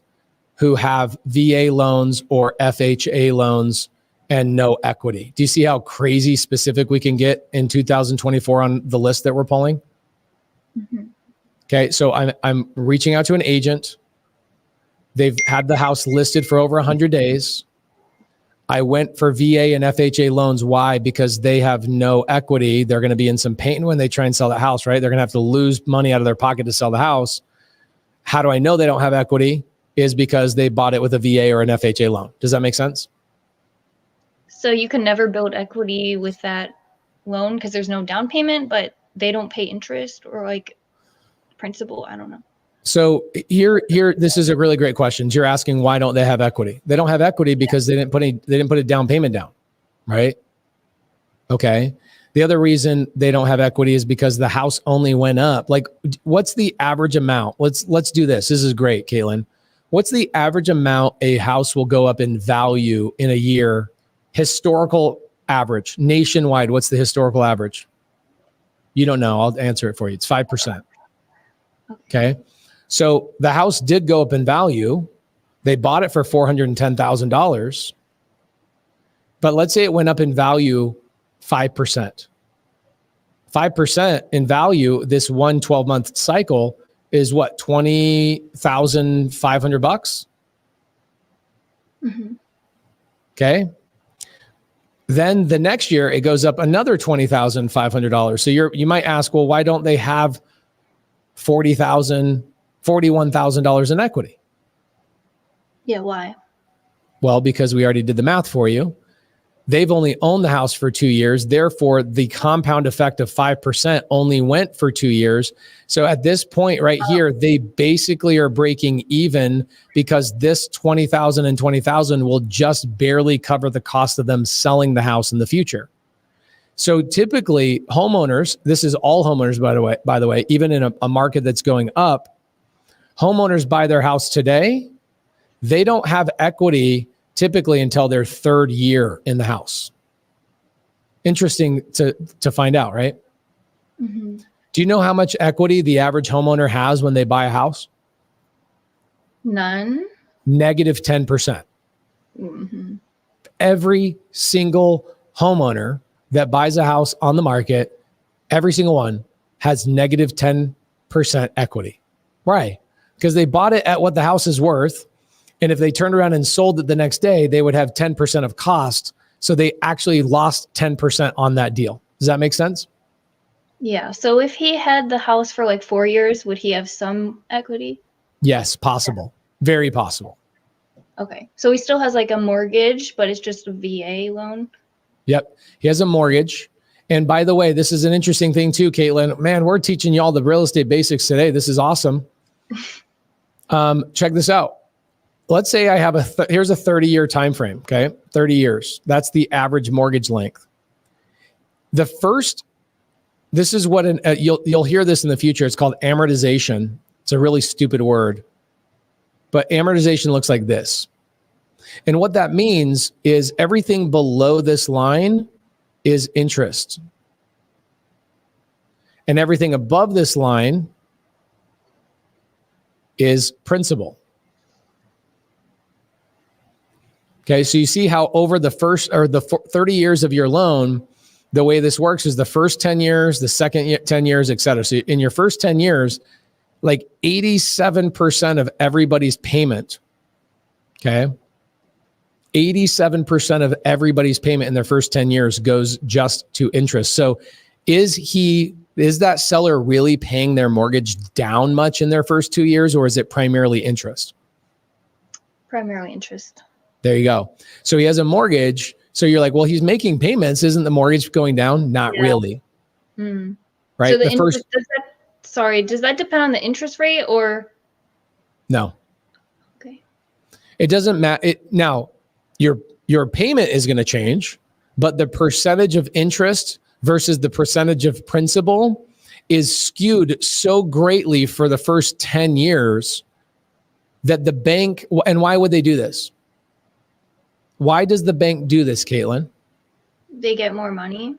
who have VA loans or FHA loans and no equity. Do you see how crazy specific we can get in 2024 on the list that we're pulling? Mm-hmm. Okay, so I'm reaching out to an agent. They've had the house listed for over 100 days. I went for VA and FHA loans. Why? Because they have no equity. They're going to be in some pain when they try and sell the house, right? They're going to have to lose money out of their pocket to sell the house. How do I know they don't have equity? Is because they bought it with a VA or an FHA loan. Does that make sense? So you can never build equity with that loan because there's no down payment, but they don't pay interest or like principal. I don't know. So here, this is a really great question. You're asking why don't they have equity? They don't have equity because they didn't put a down payment down, right? Okay. The other reason they don't have equity is because the house only went up. Like, what's the average amount? Let's do this. This is great, Caitlin. What's the average amount a house will go up in value in a year? Historical average, nationwide. What's the historical average? You don't know. I'll answer it for you. It's 5%. Okay. So the house did go up in value. They bought it for $410,000. But let's say it went up in value 5%. 5% in value, this 12-month cycle is what, $20,500? Mm-hmm. Okay. Then the next year it goes up another $20,500. So you might ask, well, why don't they have $41,000 in equity? Yeah, why? Well, because we already did the math for you. They've only owned the house for 2 years. Therefore, the compound effect of 5% only went for 2 years. So at this point right here, they basically are breaking even because this $20,000 and $20,000 will just barely cover the cost of them selling the house in the future. So typically homeowners, this is all homeowners, by the way, even in a market that's going up, homeowners buy their house today. They don't have equity typically until their third year in the house. Interesting to find out, right? Mm-hmm. Do you know how much equity the average homeowner has when they buy a house? None. Negative 10%. Mm-hmm. Every single homeowner that buys a house on the market, every single one has negative 10% equity. Why? Because they bought it at what the house is worth. And if they turned around and sold it the next day, they would have 10% of cost. So they actually lost 10% on that deal. Does that make sense? Yeah. So if he had the house for like 4 years, would he have some equity? Yes, possible. Very possible. Okay. So he still has like a mortgage, but it's just a VA loan. Yep. He has a mortgage. And by the way, this is an interesting thing too, Caitlin. Man, we're teaching you all the real estate basics today. This is awesome. Check this out. Let's say I have here's a 30-year time frame, okay? 30 years. That's the average mortgage length. This is what you'll hear this in the future. It's called amortization. It's a really stupid word, but amortization looks like this. And what that means is everything below this line is interest. And everything above this line is principal. Okay, so you see how over the first or the 30 years of your loan, the way this works is the first 10 years, the second 10 years, et cetera. So in your first 10 years, like 87% of everybody's payment, okay? 87% of everybody's payment in their first 10 years goes just to interest. So is that seller really paying their mortgage down much in their first 2 years, or is it primarily interest? Primarily interest. There you go. So he has a mortgage. So you're like, well, he's making payments. Isn't the mortgage going down? Not really. Mm. Right. So does that depend on the interest rate or? No. Okay. It doesn't matter. Now, your payment is going to change, but the percentage of interest versus the percentage of principal is skewed so greatly for the first 10 years that the bank, and why would they do this? Why does the bank do this, Caitlin? They get more money.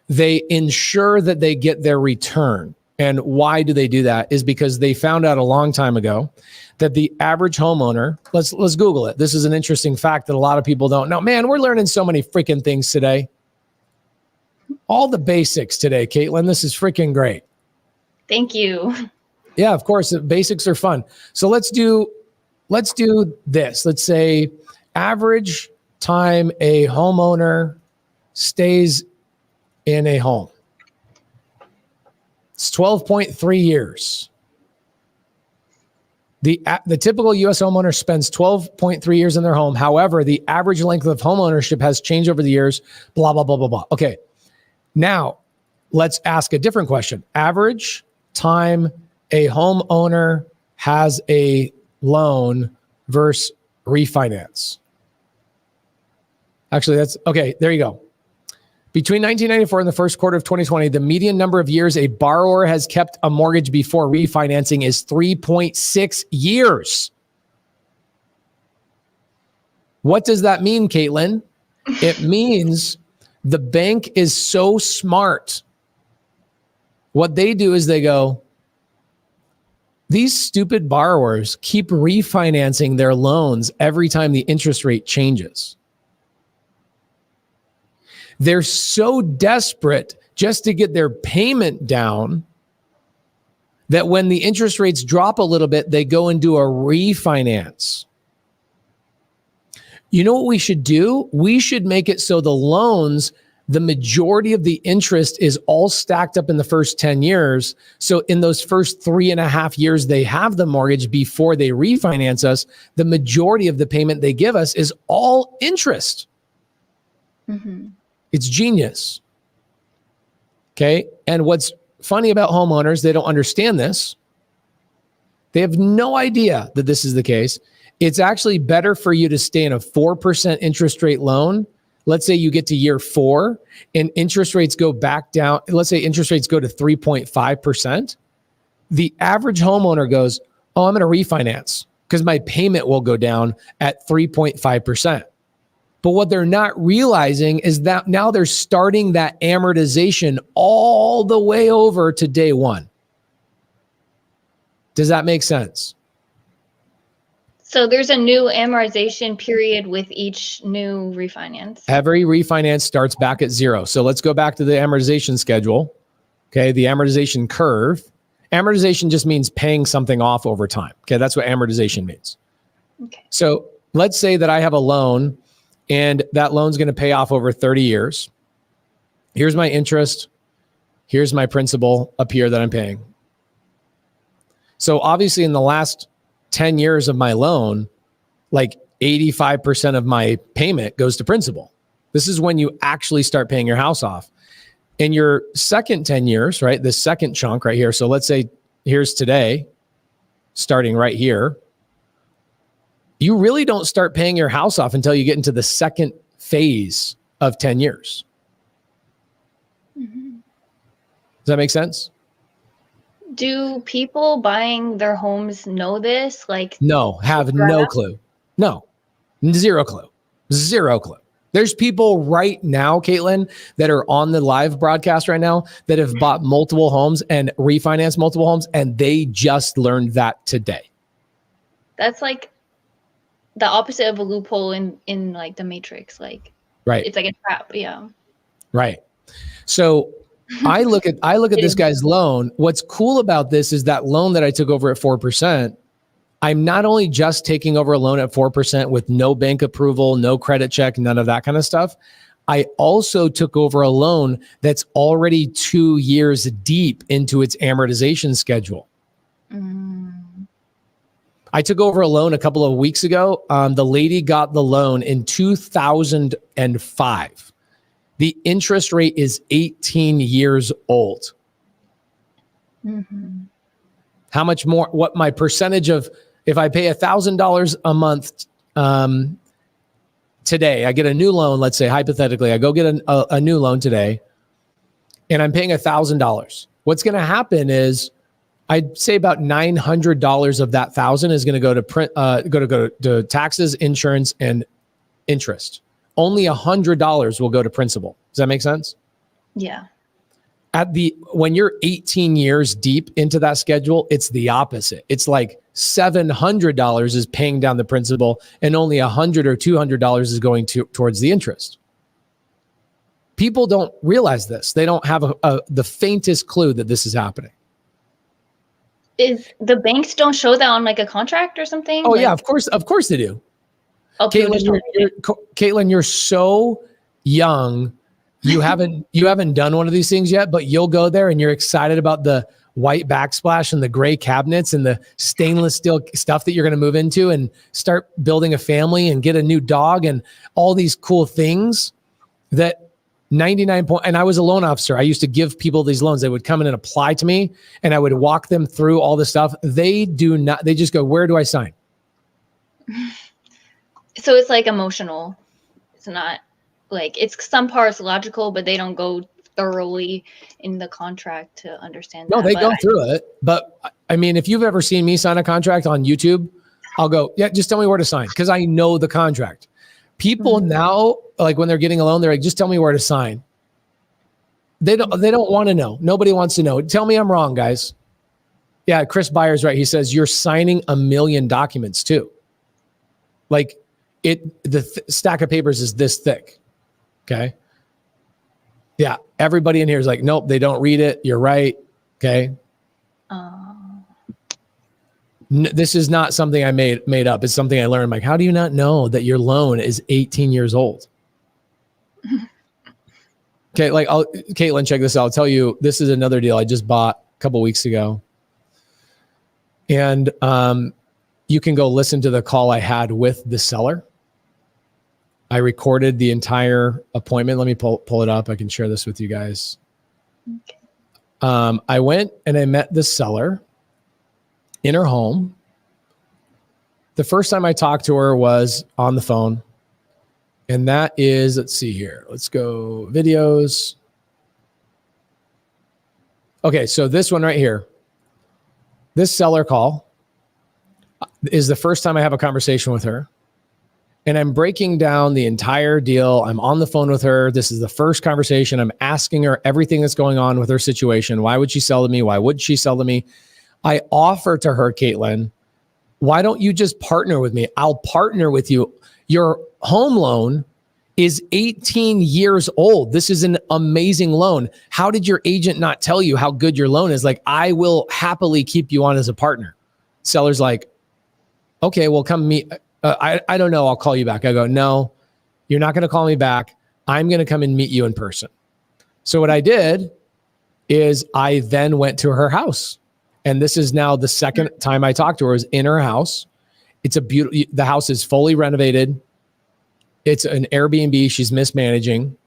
They ensure that they get their return. And why do they do that? Is because they found out a long time ago that the average homeowner, let's Google it. This is an interesting fact that a lot of people don't know. Man, we're learning so many freaking things today. All the basics today, Caitlin. This is freaking great. Thank you. Yeah, of course. The basics are fun. So let's do this. Let's say average time a homeowner stays in a home. It's 12.3 years. The typical U.S. homeowner spends 12.3 years in their home. However, the average length of home ownership has changed over the years, blah, blah, blah, blah, blah. Okay, now let's ask a different question. Average time a homeowner has a loan versus refinance. Actually, that's okay. There you go. Between 1994 and the first quarter of 2020, the median number of years a borrower has kept a mortgage before refinancing is 3.6 years. What does that mean, Caitlin? It means the bank is so smart. What they do is they go, these stupid borrowers keep refinancing their loans every time the interest rate changes. They're so desperate just to get their payment down that when the interest rates drop a little bit, they go and do a refinance. You know what we should do? We should make it so the loans, the majority of the interest is all stacked up in the first 10 years. So in those first 3.5 years they have the mortgage before they refinance us, the majority of the payment they give us is all interest. Mm-hmm. It's genius. Okay. And what's funny about homeowners, they don't understand this. They have no idea that this is the case. It's actually better for you to stay in a 4% interest rate loan. Let's say you get to year 4 and interest rates go back down. Let's say interest rates go to 3.5%. The average homeowner goes, oh, I'm going to refinance because my payment will go down at 3.5%. But what they're not realizing is that now they're starting that amortization all the way over to day 1. Does that make sense? So there's a new amortization period with each new refinance. Every refinance starts back at 0. So let's go back to the amortization schedule. Okay, the amortization curve. Amortization just means paying something off over time. Okay, that's what amortization means. Okay. So let's say that I have a loan and that loan's going to pay off over 30 years. Here's my interest. Here's my principal up here that I'm paying. So obviously in the last 10 years of my loan, like 85% of my payment goes to principal. This is when you actually start paying your house off. In your second 10 years, right? The second chunk right here. So let's say here's today, starting right here. You really don't start paying your house off until you get into the second phase of 10 years. Mm-hmm. Does that make sense? Do people buying their homes know this? Like, No, have no clue. No, zero clue. Zero clue. There's people right now, Caitlin, that are on the live broadcast right now that have bought multiple homes and refinanced multiple homes, and they just learned that today. that's like the opposite of a loophole in like the Matrix. Like, Right. it's like a trap. Yeah. Right. So I look at this guy's loan. What's cool about this is that loan that I took over at 4%. I'm not only just taking over a loan at 4% with no bank approval, no credit check, none of that kind of stuff. I also took over a loan that's already 2 years deep into its amortization schedule. I took over a loan a couple of weeks ago. The lady got the loan in 2005. The interest rate is 18 years old. Mm-hmm. How much more? What my percentage of, if I pay $1,000 a month today, I get a new loan. Let's say hypothetically, I go get a new loan today, and I'm paying $1,000. What's going to happen is, I'd say about $900 of that $1,000 is going to go to taxes, insurance, and interest. Only $100 will go to principal. Does that make sense? Yeah. When you're 18 years deep into that schedule, it's the opposite. It's like $700 is paying down the principal, and only $100 or $200 is going towards the interest. People don't realize this. They don't have the faintest clue that this is happening. Is the banks don't show that on like a contract or something? Oh, yeah, of course they do. Okay, Caitlin, you're so young. You haven't done one of these things yet, but you'll go there and you're excited about the white backsplash and the gray cabinets and the stainless steel stuff that you're going to move into and start building a family and get a new dog and all these cool things that 99 point. And I was a loan officer. I used to give people these loans. They would come in and apply to me, and I would walk them through all this stuff. They do not, they just go, where do I sign? So it's like emotional. It's not like, it's some parts logical, but they don't go thoroughly in the contract to understand that. No, they go through it. But I mean, if you've ever seen me sign a contract on YouTube, I'll go, yeah, just tell me where to sign, because I know the contract. People now, like when they're getting a loan, they're like, just tell me where to sign. They don't want to know. Nobody wants to know. Tell me I'm wrong, guys. Yeah, Chris Byers, right? He says you're signing a million documents too. Like the stack of papers is this thick. Okay. Yeah. Everybody in here is like, nope, they don't read it. You're right. Okay. This is not something I made up. It's something I learned. I'm like, how do you not know that your loan is 18 years old? Okay. Like, Caitlin, check this out. I'll tell you, this is another deal I just bought a couple weeks ago. And you can go listen to the call I had with the seller. I recorded the entire appointment. Let me pull it up. I can share this with you guys. Okay. I went and I met the seller in her home. The first time I talked to her was on the phone. And that is, let's see here. Let's go videos. Okay, so this one right here, this seller call is the first time I have a conversation with her. And I'm breaking down the entire deal. I'm on the phone with her. This is the first conversation. I'm asking her everything that's going on with her situation. Why would she sell to me? Why would she sell to me? I offer to her, Caitlin, why don't you just partner with me? I'll partner with you. Your home loan is 18 years old. This is an amazing loan. How did your agent not tell you how good your loan is? Like, I will happily keep you on as a partner. Seller's like, okay, well, come meet. I don't know. I'll call you back. I go, no, you're not going to call me back. I'm going to come and meet you in person. So what I did is I then went to her house. And this is now the second time I talked to her is in her house. It's a beautiful, the house is fully renovated. It's an Airbnb she's mismanaging.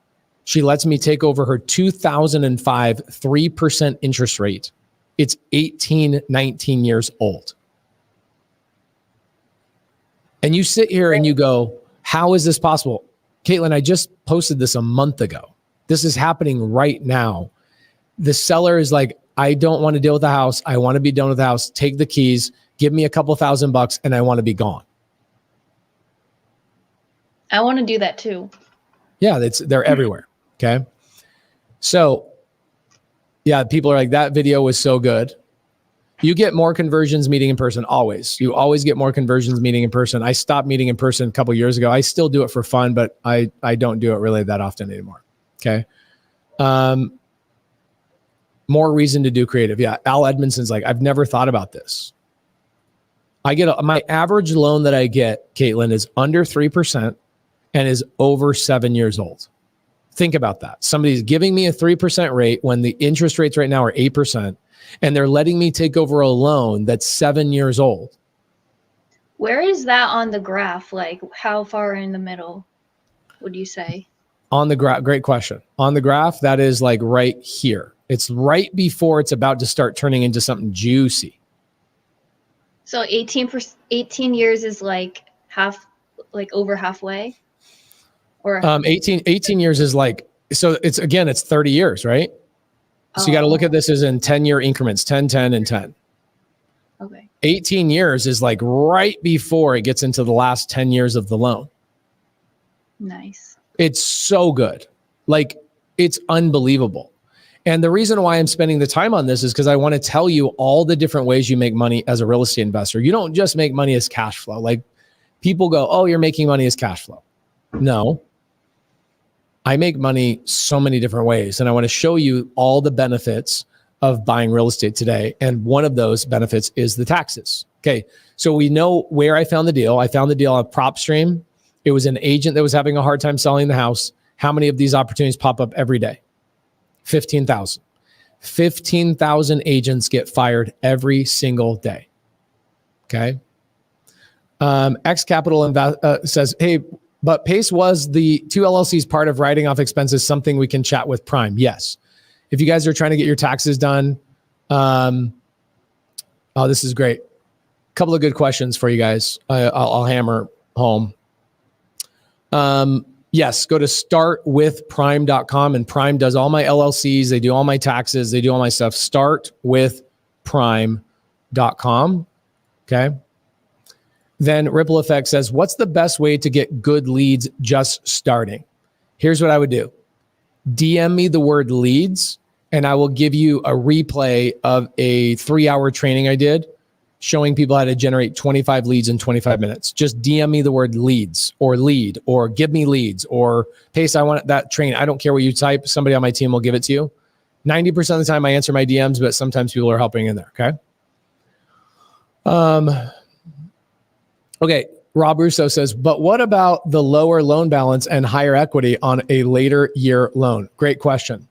She lets me take over her 2005 3% interest rate. It's 18, 19 years old. And you sit here and you go, how is this possible? Caitlin, I just posted this a month ago. This is happening right now. The seller is like, I don't want to deal with the house. I want to be done with the house. Take the keys, give me a couple $1,000 and I want to be gone. I want to do that too. Yeah, they're everywhere. Okay. So yeah, people are like, that video was so good. You get more conversions meeting in person, always. You always get more conversions meeting in person. I stopped meeting in person a couple of years ago. I still do it for fun, but I don't do it really that often anymore. Okay. More reason to do creative. Yeah. Al Edmondson's like, I've never thought about this. I get my average loan that I get, Caitlin, is under 3% and is over 7 years old. Think about that. Somebody's giving me a 3% rate when the interest rates right now are 8%, and they're letting me take over a loan that's 7 years old. Where is that on the graph? Like, how far in the middle would you say? On the graph, great question. On the graph, that is like right here. It's right before it's about to start turning into something juicy. So 18 years is like over halfway? Or 18 years is like, so it's 30 years, right? So you got to look at this as in 10-year increments, 10, 10, and 10. Okay. 18 years is like right before it gets into the last 10 years of the loan. Nice. It's so good. Like, it's unbelievable. And the reason why I'm spending the time on this is because I want to tell you all the different ways you make money as a real estate investor. You don't just make money as cash flow. Like, people go, oh, you're making money as cash flow. No. I make money so many different ways. And I want to show you all the benefits of buying real estate today. And one of those benefits is the taxes. Okay. So we know where I found the deal. I found the deal on PropStream. It was an agent that was having a hard time selling the house. How many of these opportunities pop up every day? 15,000. 15,000 agents get fired every single day. Okay. X Capital says, hey, but Pace was the 2 LLCs part of writing off expenses, something we can chat with Prime. Yes. If you guys are trying to get your taxes done, oh, this is great. A couple of good questions for you guys. I'll hammer home. Yes, go to startwithprime.com, and Prime does all my LLCs. They do all my taxes. They do all my stuff. Startwithprime.com. Okay. Then Ripple Effect says, what's the best way to get good leads just starting? Here's what I would do. DM me the word leads, and I will give you a replay of a 3-hour training I did showing people how to generate 25 leads in 25 minutes. Just DM me the word leads or lead or give me leads or Pace, I want that training. I don't care what you type. Somebody on my team will give it to you. 90% of the time I answer my DMs, but sometimes people are helping in there. Okay. Okay. Rob Russo says, but what about the lower loan balance and higher equity on a later year loan? Great question.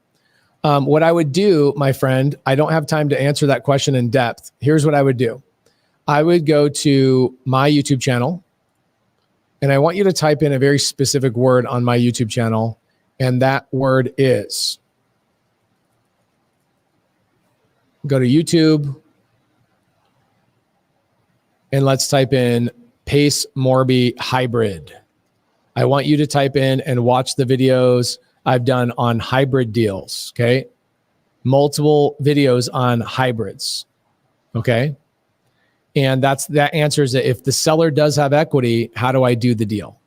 What I would do, my friend, I don't have time to answer that question in depth. Here's what I would do. I would go to my YouTube channel, and I want you to type in a very specific word on my YouTube channel, and that word is, go to YouTube, and let's type in Pace Morby Hybrid. I want you to type in and watch the videos I've done on hybrid deals, okay? Multiple videos on hybrids, okay? And that answers it. If the seller does have equity, how do I do the deal?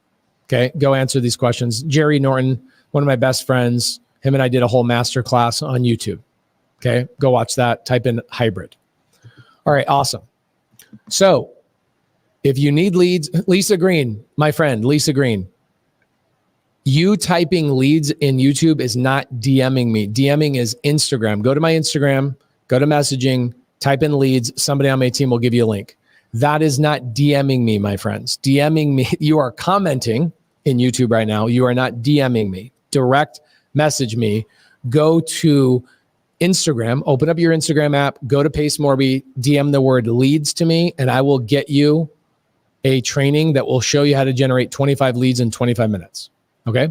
Okay, go answer these questions. Jerry Norton, one of my best friends, him and I did a whole masterclass on YouTube. Okay, go watch that. Type in hybrid. All right, awesome. So if you need leads, Lisa Green, my friend, Lisa Green, you typing leads in YouTube is not DMing me. DMing is Instagram. Go to my Instagram, go to messaging, type in leads. Somebody on my team will give you a link. That is not DMing me, my friends. DMing me, you are commenting in YouTube right now. You are not DMing me. Direct message me. Go to Instagram, open up your Instagram app, go to Pace Morby, DM the word leads to me, and I will get you a training that will show you how to generate 25 leads in 25 minutes. Okay?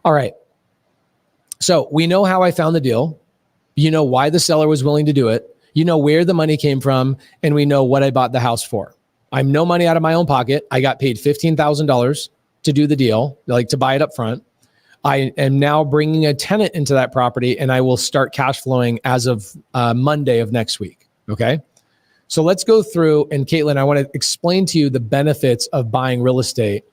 All right. So we know how I found the deal. You know why the seller was willing to do it. You know where the money came from, and we know what I bought the house for. I'm no money out of my own pocket. I got paid $15,000 to do the deal, like to buy it up front. I am now bringing a tenant into that property, and I will start cash flowing as of Monday of next week. Okay. So let's go through, and Caitlin, I want to explain to you the benefits of buying real estate.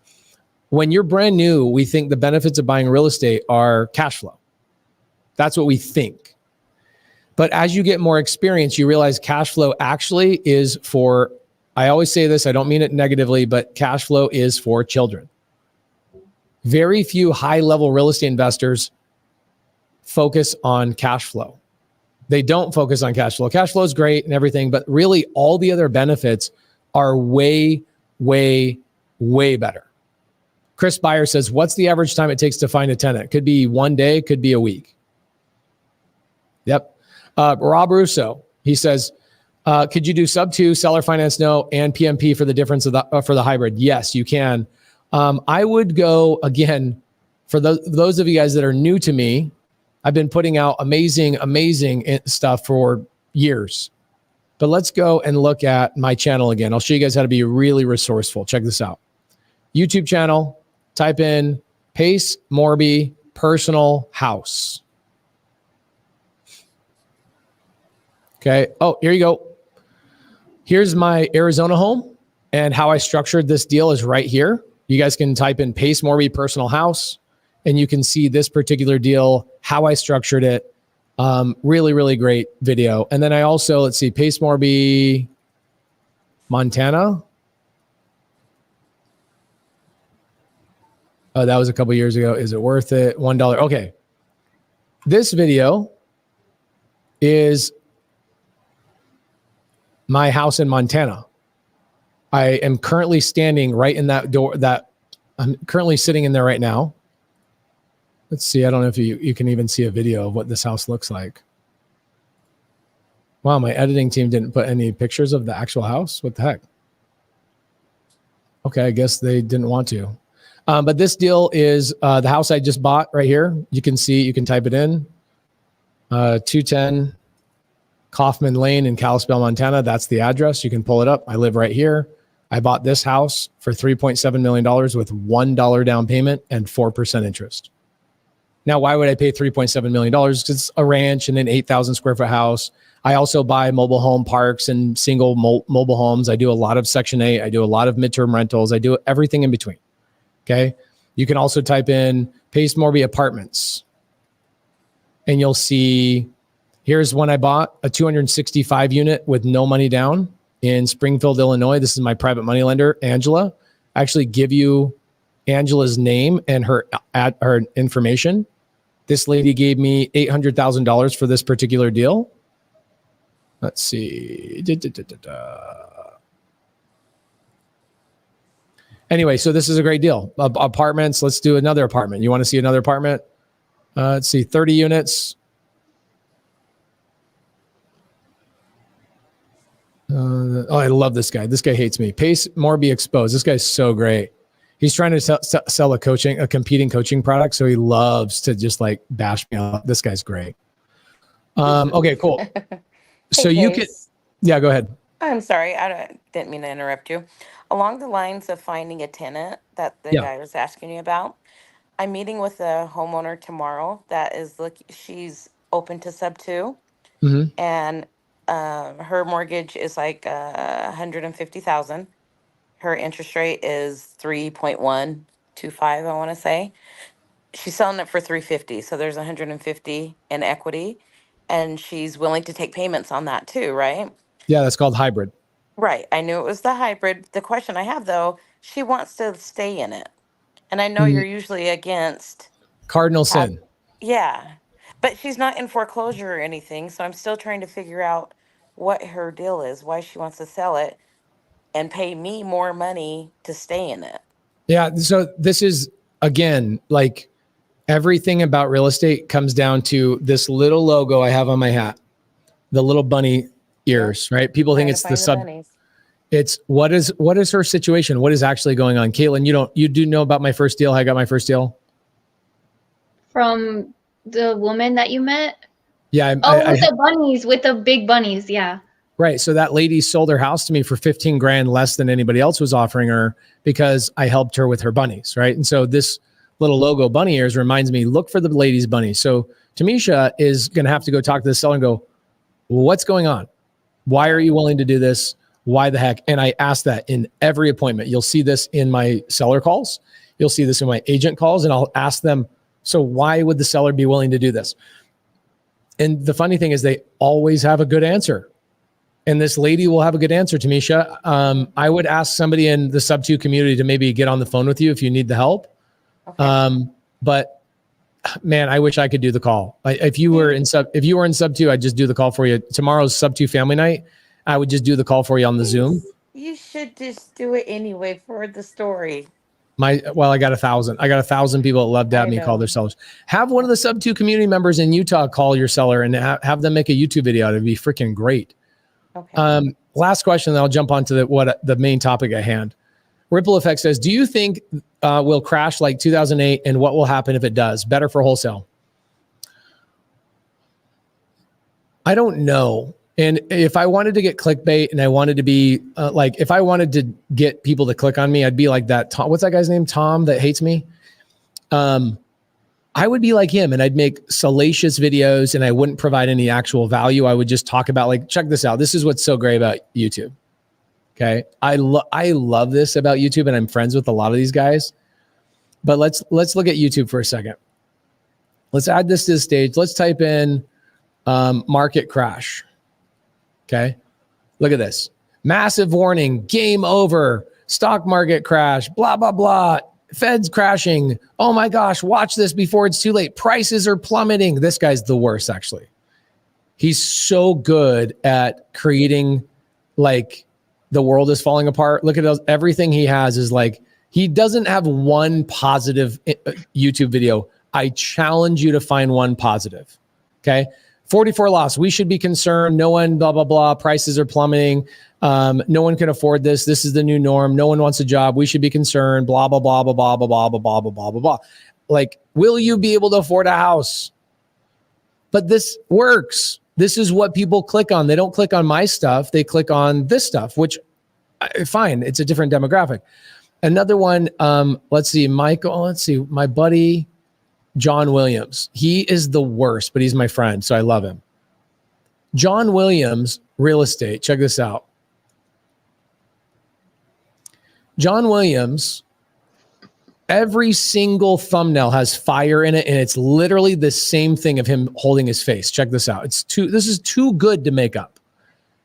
When you're brand new, we think the benefits of buying real estate are cash flow. That's what we think. But as you get more experience, you realize cash flow actually is for, I always say this, I don't mean it negatively, but cash flow is for children. Very few high-level real estate investors focus on cash flow. They don't focus on cash flow. Cash flow is great and everything, but really all the other benefits are way, way, way better. Chris Beyer says, what's the average time it takes to find a tenant? Could be 1 day, could be a week. Yep. Rob Russo, he says, could you do SubTo, seller finance no, and PMP for the difference of for the hybrid? Yes, you can. I would go, again, for those of you guys that are new to me, I've been putting out amazing stuff for years. But let's go and look at my channel again. I'll show you guys how to be really resourceful. Check this out. YouTube channel, type in Pace Morby Personal House. Okay. Oh, here you go. Here's my Arizona home, and how I structured this deal is right here. You guys can type in Pace Morby Personal House, and you can see this particular deal, how I structured it. Really, really great video. And then I also, let's see, Pace Morby, Montana. Oh, that was a couple years ago. Is it worth it? $1. Okay. This video is my house in Montana. I am currently standing right in that door that I'm currently sitting in there right now. Let's see. I don't know if you can even see a video of what this house looks like. Wow. My editing team didn't put any pictures of the actual house. What the heck? Okay. I guess they didn't want to. But this deal is the house I just bought right here. You can see, you can type it in. 210 Kaufman Lane in Kalispell, Montana. That's the address. You can pull it up. I live right here. I bought this house for $3.7 million with $1 down payment and 4% interest. Now, why would I pay $3.7 million? Because it's a ranch and an 8,000 square foot house. I also buy mobile home parks and single mobile homes. I do a lot of Section 8. I do a lot of midterm rentals. I do everything in between. Okay. You can also type in Pace Morby Apartments, and you'll see, here's one I bought, a 265 unit with no money down in Springfield, Illinois. This is my private money lender, Angela. I actually give you Angela's name and her information. This lady gave me $800,000 for this particular deal. Let's see. Anyway, so this is a great deal. Apartments. Let's do another apartment. You want to see another apartment? Let's see, 30 units. Oh, I love this guy. This guy hates me. Pace Morby Exposed. This guy's so great. He's trying to sell a competing coaching product. So he loves to just like bash me up. This guy's great. Okay, cool. So you can, yeah, go ahead. I'm sorry. I didn't mean to interrupt you. Along the lines of finding a tenant that the guy was asking you about, I'm meeting with a homeowner tomorrow that is she's open to SubTo, and her mortgage is like $150,000. Her interest rate is 3.125. I want to say she's selling it for $350. So there's $150 in equity, and she's willing to take payments on that too, right? Yeah, that's called hybrid. Right. I knew it was the hybrid. The question I have though, she wants to stay in it, and I know you're usually against cardinal sin. Yeah, but she's not in foreclosure or anything, so I'm still trying to figure out what her deal is, why she wants to sell it and pay me more money to stay in it. Yeah. So this is, again, like everything about real estate comes down to this little logo I have on my hat, the little bunny ears, right? People think it's it's what is her situation? What is actually going on? Caitlin, you do know about my first deal? How I got my first deal? From The woman that you met? Yeah. The bunnies, with the big bunnies. Yeah. Right. So that lady sold her house to me for 15 grand less than anybody else was offering her because I helped her with her bunnies. Right. And so this little logo bunny ears reminds me, look for the lady's bunnies. So Tamisha is going to have to go talk to the seller and go, well, what's going on? Why are you willing to do this? Why the heck? And I ask that in every appointment. You'll see this in my seller calls. You'll see this in my agent calls, and I'll ask them, so why would the seller be willing to do this? And the funny thing is they always have a good answer. And this lady will have a good answer, Tamisha. I would ask somebody in the SubTo community to maybe get on the phone with you if you need the help. Okay. But man, I wish I could do the call. If you were in SubTo, I'd just do the call for you. Tomorrow's SubTo family night. I would just do the call for you on the Zoom. You should just do it anyway for the story. I got 1,000. I got 1,000 people that love to have me call their sellers. Have one of the SubTo community members in Utah call your seller and have them make a YouTube video. It'd be freaking great. Okay. Last question, then I'll jump on to the main topic at hand. Ripple Effect says, do you think will crash like 2008, and what will happen if it does? Better for wholesale? I don't know. And if I wanted to get clickbait and I wanted to be if I wanted to get people to click on me, I'd be like that. Tom, what's that guy's name? Tom that hates me. I would be like him, and I'd make salacious videos, and I wouldn't provide any actual value. I would just talk about, like, check this out. This is what's so great about YouTube. Okay. I love this about YouTube, and I'm friends with a lot of these guys, but let's look at YouTube for a second. Let's add this to the stage. Let's type in market crash. Okay. Look at this. Massive warning, game over, stock market crash, blah, blah, blah. Fed's crashing. Oh my gosh, watch this before it's too late. Prices are plummeting. This guy's the worst, actually. He's so good at creating like the world is falling apart. Look at those. Everything he has is like, he doesn't have one positive YouTube video. I challenge you to find one positive. Okay. 44 loss. We should be concerned. No one, blah, blah, blah. Prices are plummeting. No one can afford this. This is the new norm. No one wants a job. We should be concerned. Blah, blah, blah, blah, blah, blah, blah, blah, blah, blah, blah, blah. Like, will you be able to afford a house? But this works. This is what people click on. They don't click on my stuff. They click on this stuff, which fine. It's a different demographic. Another one. Let's see, Michael. Let's see, my buddy, John Williams. He is the worst, but he's my friend, so I love him. John Williams, real estate. Check this out. John Williams, every single thumbnail has fire in it, and it's literally the same thing of him holding his face. Check this out. This is too good to make up.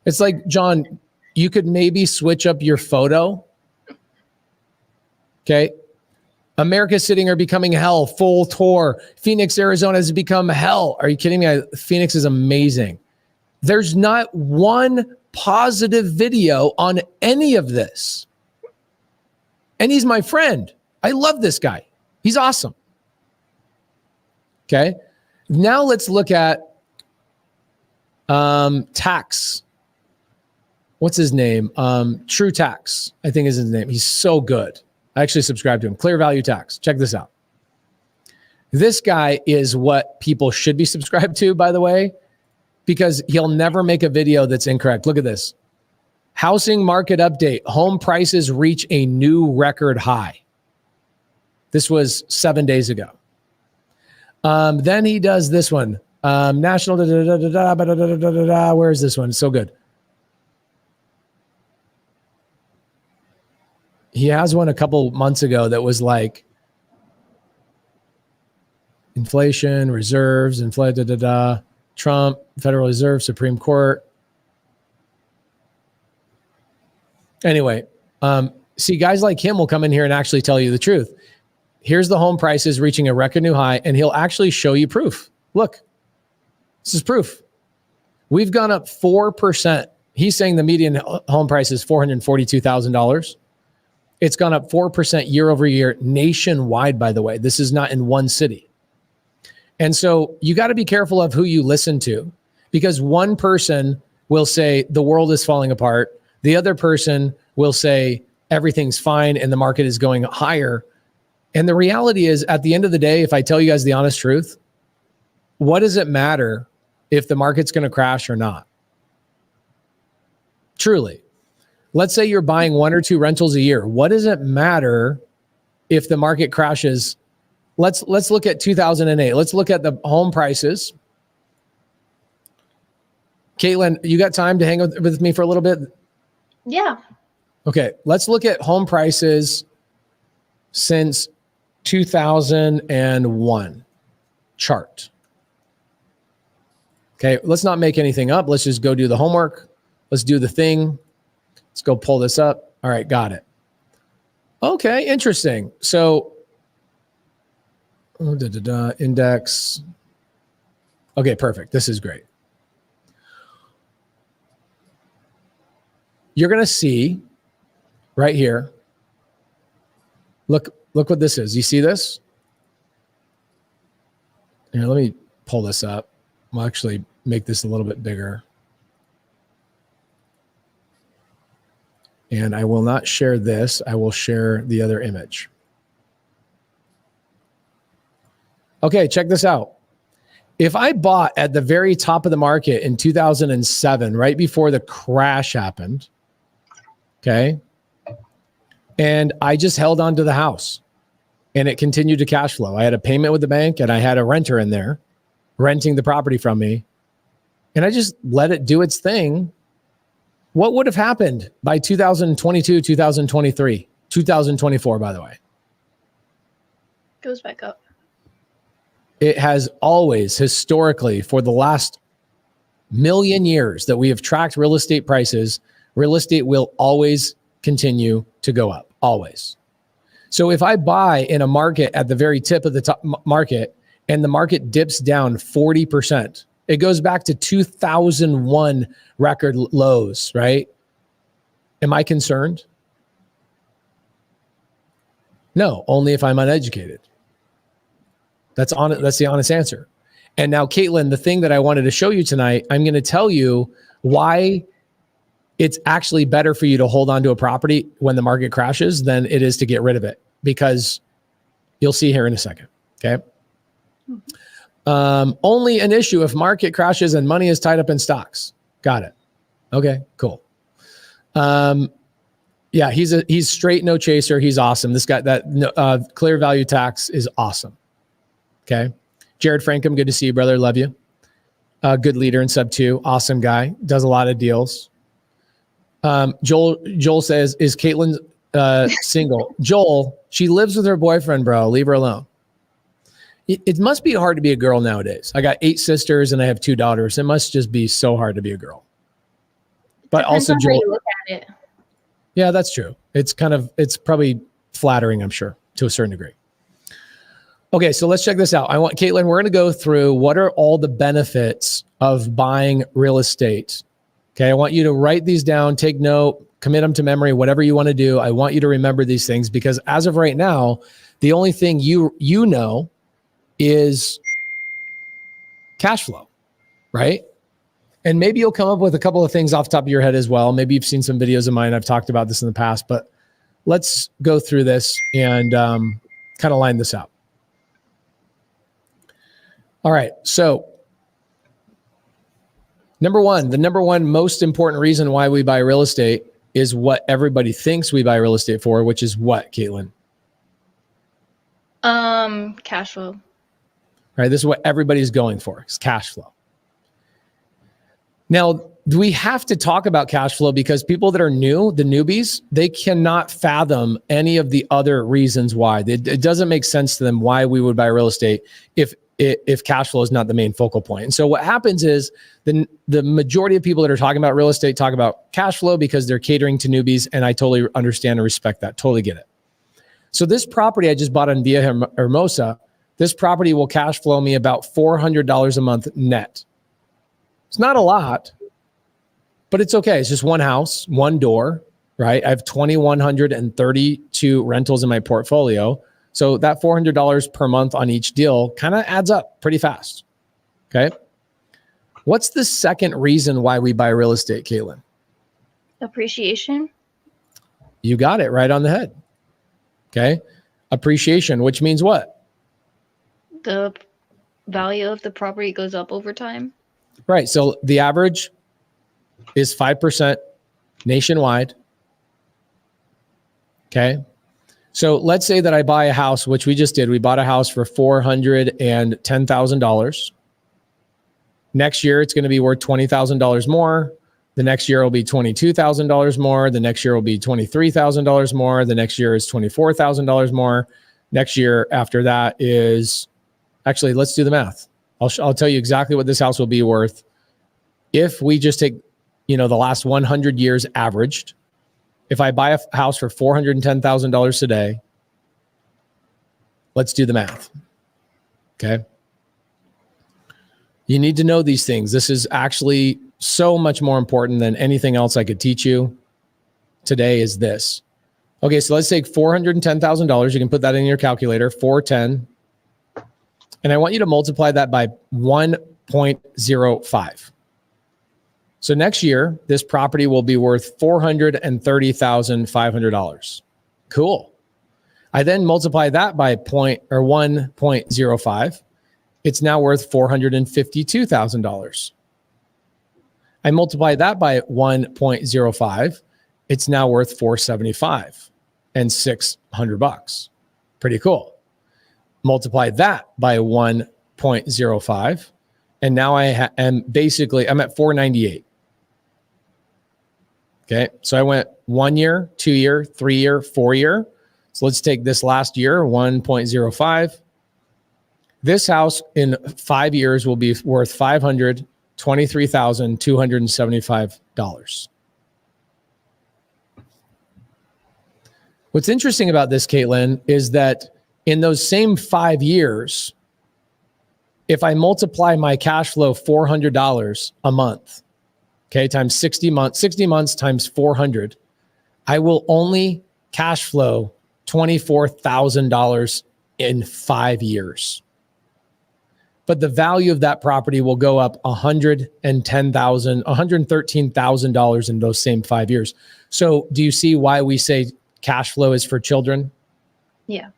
It's like, John, you could maybe switch up your photo. Okay. America's sitting or becoming hell, full tour. Phoenix, Arizona has become hell. Are you kidding me? Phoenix is amazing. There's not one positive video on any of this. And he's my friend. I love this guy. He's awesome. Okay. Now let's look at Tax. What's his name? True Tax, I think is his name. He's so good. I actually subscribe to him. Clear Value Tax. Check this out. This guy is what people should be subscribed to, by the way, because he'll never make a video that's incorrect. Look at this. Housing market update. Home prices reach a new record high. This was 7 days ago. Then he does this one. National. Where is this one? So good. He has one a couple months ago that was like inflation, reserves, Trump, Federal Reserve, Supreme Court. Anyway, see, guys like him will come in here and actually tell you the truth. Here's the home prices reaching a record new high, and he'll actually show you proof. Look, this is proof. We've gone up 4%. He's saying the median home price is $442,000. It's gone up 4% year over year nationwide, by the way. This is not in one city. And so you got to be careful of who you listen to, because one person will say the world is falling apart. The other person will say everything's fine and the market is going higher. And the reality is, at the end of the day, if I tell you guys the honest truth, what does it matter if the market's going to crash or not? Truly. Let's say you're buying 1 or 2 rentals a year. What does it matter if the market crashes? Let's look at 2008. Let's look at the home prices. Caitlin, you got time to hang with me for a little bit? Yeah. Okay, let's look at home prices since 2001 chart. Okay, let's not make anything up. Let's just go do the homework. Let's do the thing. Let's go pull this up. All right, got it. Okay, interesting. So, index. Okay, perfect. This is great. You're going to see right here. Look what this is. You see this? Here, let me pull this up. I'll actually make this a little bit bigger. And I will not share this. I will share the other image. Okay, check this out. If I bought at the very top of the market in 2007, right before the crash happened, okay, and I just held on to the house and it continued to cash flow. I had a payment with the bank and I had a renter in there renting the property from me, and I just let it do its thing. What would have happened by 2022, 2023, 2024, by the way? Goes back up. It has always, historically, for the last million years that we have tracked real estate prices, real estate will always continue to go up, always. So if I buy in a market at the very tip of the top market and the market dips down 40%, it goes back to 2001 record lows, right? Am I concerned? No, only if I'm uneducated. That's the honest answer. And now, Caitlin, the thing that I wanted to show you tonight, I'm going to tell you why it's actually better for you to hold on to a property when the market crashes than it is to get rid of it, because you'll see here in a second. Okay. Only an issue if market crashes and money is tied up in stocks. Got it. Okay, cool. Yeah, he's straight, no chaser. He's awesome. This guy, that clear value tax is awesome. Okay. Jared Frankham, good to see you, brother. Love you. Good leader in SubTo. Awesome guy. Does a lot of deals. Joel says, is Caitlin single? Joel, she lives with her boyfriend, bro. Leave her alone. It must be hard to be a girl nowadays. I got 8 sisters and I have 2 daughters. It must just be so hard to be a girl. But Depends also, on Joel, how you look at it. Yeah, that's true. It's probably flattering, I'm sure, to a certain degree. Okay, so let's check this out. Caitlin, we're going to go through what are all the benefits of buying real estate. Okay, I want you to write these down, take note, commit them to memory, whatever you want to do. I want you to remember these things because as of right now, the only thing you know is cash flow, right? And maybe you'll come up with a couple of things off the top of your head as well. Maybe you've seen some videos of mine. I've talked about this in the past, but let's go through this and kind of line this out. All right. So the number one most important reason why we buy real estate is what everybody thinks we buy real estate for, which is what, Caitlin? Cash flow. Right. This is what everybody's going for, is cash flow. Now, do we have to talk about cash flow because people that are new, the newbies, they cannot fathom any of the other reasons why. It doesn't make sense to them why we would buy real estate if cash flow is not the main focal point. And so what happens is the majority of people that are talking about real estate talk about cash flow because they're catering to newbies, and I totally understand and respect that. Totally get it. So this property I just bought on Via Hermosa, this property will cash flow me about $400 a month net. It's not a lot, but it's okay. It's just one house, one door, right? I have 2,132 rentals in my portfolio. So that $400 per month on each deal kind of adds up pretty fast. Okay. What's the second reason why we buy real estate, Caitlin? Appreciation. You got it right on the head. Okay. Appreciation, which means what? The value of the property goes up over time? Right. So the average is 5% nationwide. Okay. So let's say that I buy a house, which we just did. We bought a house for $410,000. Next year, it's going to be worth $20,000 more. The next year will be $22,000 more. The next year will be $23,000 more. The next year is $24,000 more. Next year after that is, actually, let's do the math. I'll tell you exactly what this house will be worth if we just take, the last 100 years averaged. If I buy a house for $410,000 today, let's do the math. Okay. You need to know these things. This is actually so much more important than anything else I could teach you today is this. Okay, so let's take $410,000. You can put that in your calculator, 410. And I want you to multiply that by 1.05. So next year, this property will be worth $430,500. Cool. I then multiply that by 1.05. It's now worth $452,000. I multiply that by 1.05. It's now worth $475 and $600. Pretty cool. Multiply that by 1.05. And now I'm at 498. Okay. So I went 1 year, 2 year, 3 year, 4 year. So let's take this last year, 1.05. This house in 5 years will be worth $523,275. What's interesting about this, Caitlin, is that in those same 5 years, if I multiply my cash flow $400 a month, okay, times 60 months times 400, I will only cash flow $24,000 in 5 years. But the value of that property will go up $113,000 in those same 5 years. So do you see why we say cash flow is for children? Yeah.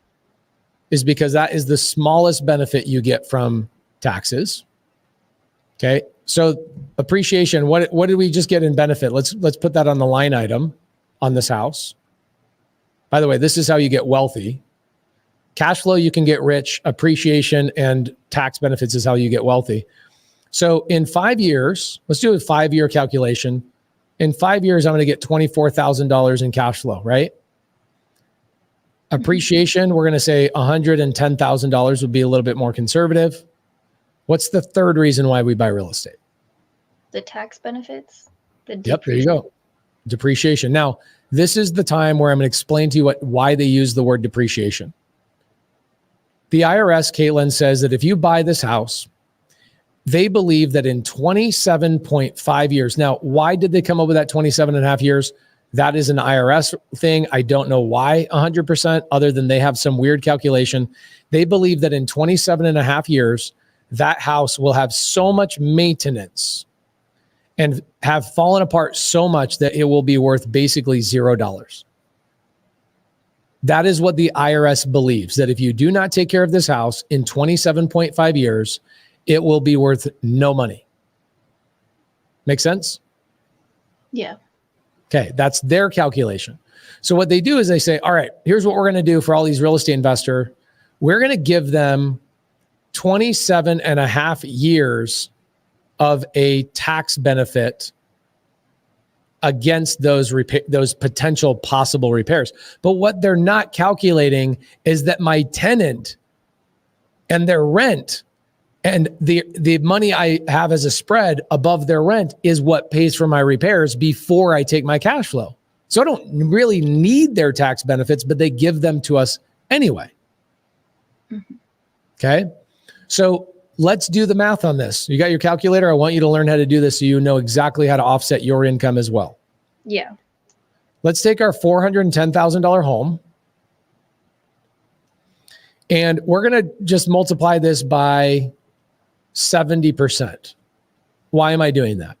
Is because that is the smallest benefit you get from taxes. Okay. So appreciation, what did we just get in benefit? Let's put that on the line item on this house. By the way, this is how you get wealthy. Cash flow, you can get rich. Appreciation and tax benefits is how you get wealthy. So in 5 years, let's do a 5-year calculation. In 5 years, I'm going to get $24,000 in cash flow, right? Appreciation, we're going to say $110,000 would be a little bit more conservative. What's the third reason why we buy real estate? The tax benefits. Yep, there you go. Depreciation. Now, this is the time where I'm going to explain to you why they use the word depreciation. The IRS, Caitlin, says that if you buy this house, they believe that in 27.5 years. Now, why did they come up with that 27 and a half years? That is an IRS thing. I don't know why 100%, other than they have some weird calculation. They believe that in 27 and a half years, that house will have so much maintenance and have fallen apart so much that it will be worth basically $0. That is what the IRS believes, that if you do not take care of this house in 27.5 years, it will be worth no money. Make sense? Yeah. Okay, that's their calculation. So what they do is they say, all right, here's what we're going to do for all these real estate investors. We're going to give them 27 and a half years of a tax benefit against those potential possible repairs. But what they're not calculating is that my tenant and their rent and the money I have as a spread above their rent is what pays for my repairs before I take my cash flow. So I don't really need their tax benefits, but they give them to us anyway. Mm-hmm. Okay. So let's do the math on this. You got your calculator? I want you to learn how to do this so you know exactly how to offset your income as well. Yeah. Let's take our $410,000 home. And we're going to just multiply this by 70%. Why am I doing that?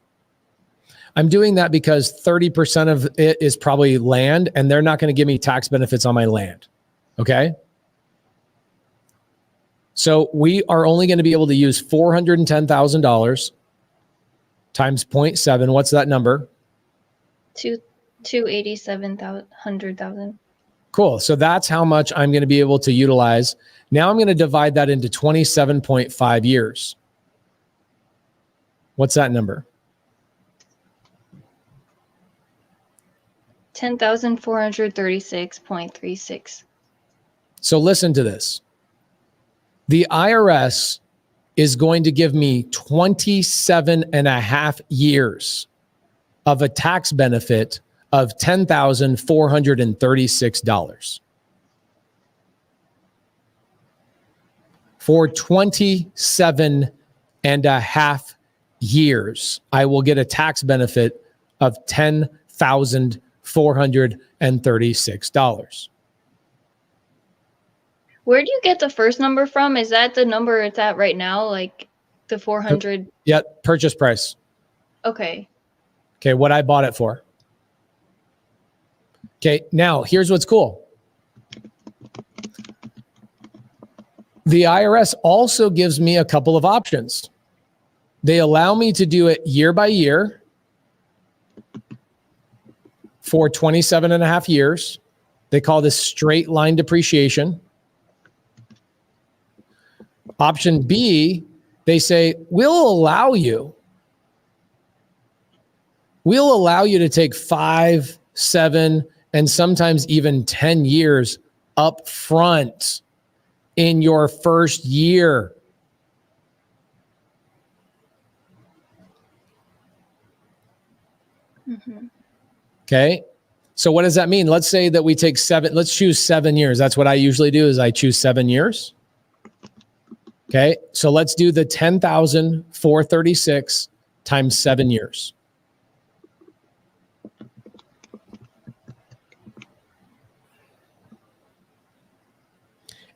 I'm doing that because 30% of it is probably land, and they're not going to give me tax benefits on my land. Okay? So we are only going to be able to use $410,000 times 0.7. What's that number? 287,000. Cool. So that's how much I'm going to be able to utilize. Now I'm going to divide that into 27.5 years. What's that number? 10,436.36. So listen to this. The IRS is going to give me 27 and a half years of a tax benefit of $10,436. For 27 and a half years, I will get a tax benefit of $10,436. Where do you get the first number from? Is that the number it's at right now? Like the 400? Yeah, purchase price. Okay. Okay, what I bought it for. Okay, now here's what's cool. The IRS also gives me a couple of options. They allow me to do it year by year for 27 and a half years. They call this straight line depreciation. Option B, they say, we'll allow you to take 5, 7, and sometimes even 10 years up front in your first year. Mm-hmm. Okay. So what does that mean? Let's say that we take 7, let's choose 7 years. That's what I usually do is I choose 7 years. Okay. So let's do the 10,436 times 7 years.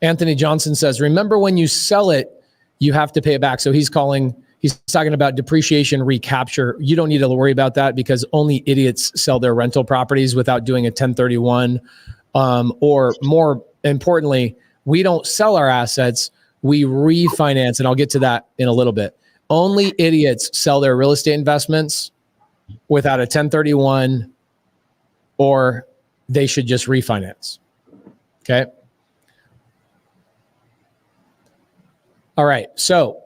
Anthony Johnson says, remember when you sell it, you have to pay it back. So he's talking about depreciation recapture. You don't need to worry about that because only idiots sell their rental properties without doing a 1031. Or more importantly, we don't sell our assets, we refinance. And I'll get to that in a little bit. Only idiots sell their real estate investments without a 1031, or they should just refinance. Okay. All right. So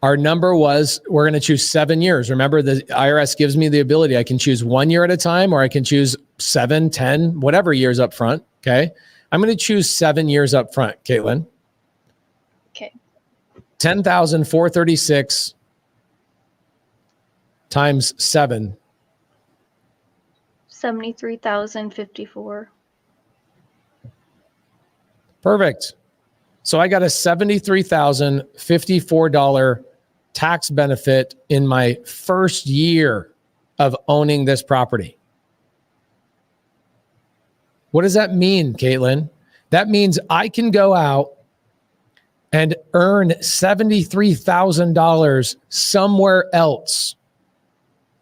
our number was, we're going to choose 7 years. Remember, the IRS gives me the ability. I can choose 1 year at a time, or I can choose 7, 10, whatever years up front. Okay. I'm going to choose 7 years up front, Caitlin. Okay. 10,436 times 7. 73,054. Perfect. So I got a $73,054 tax benefit in my first year of owning this property. What does that mean, Caitlin? That means I can go out and earn $73,000 somewhere else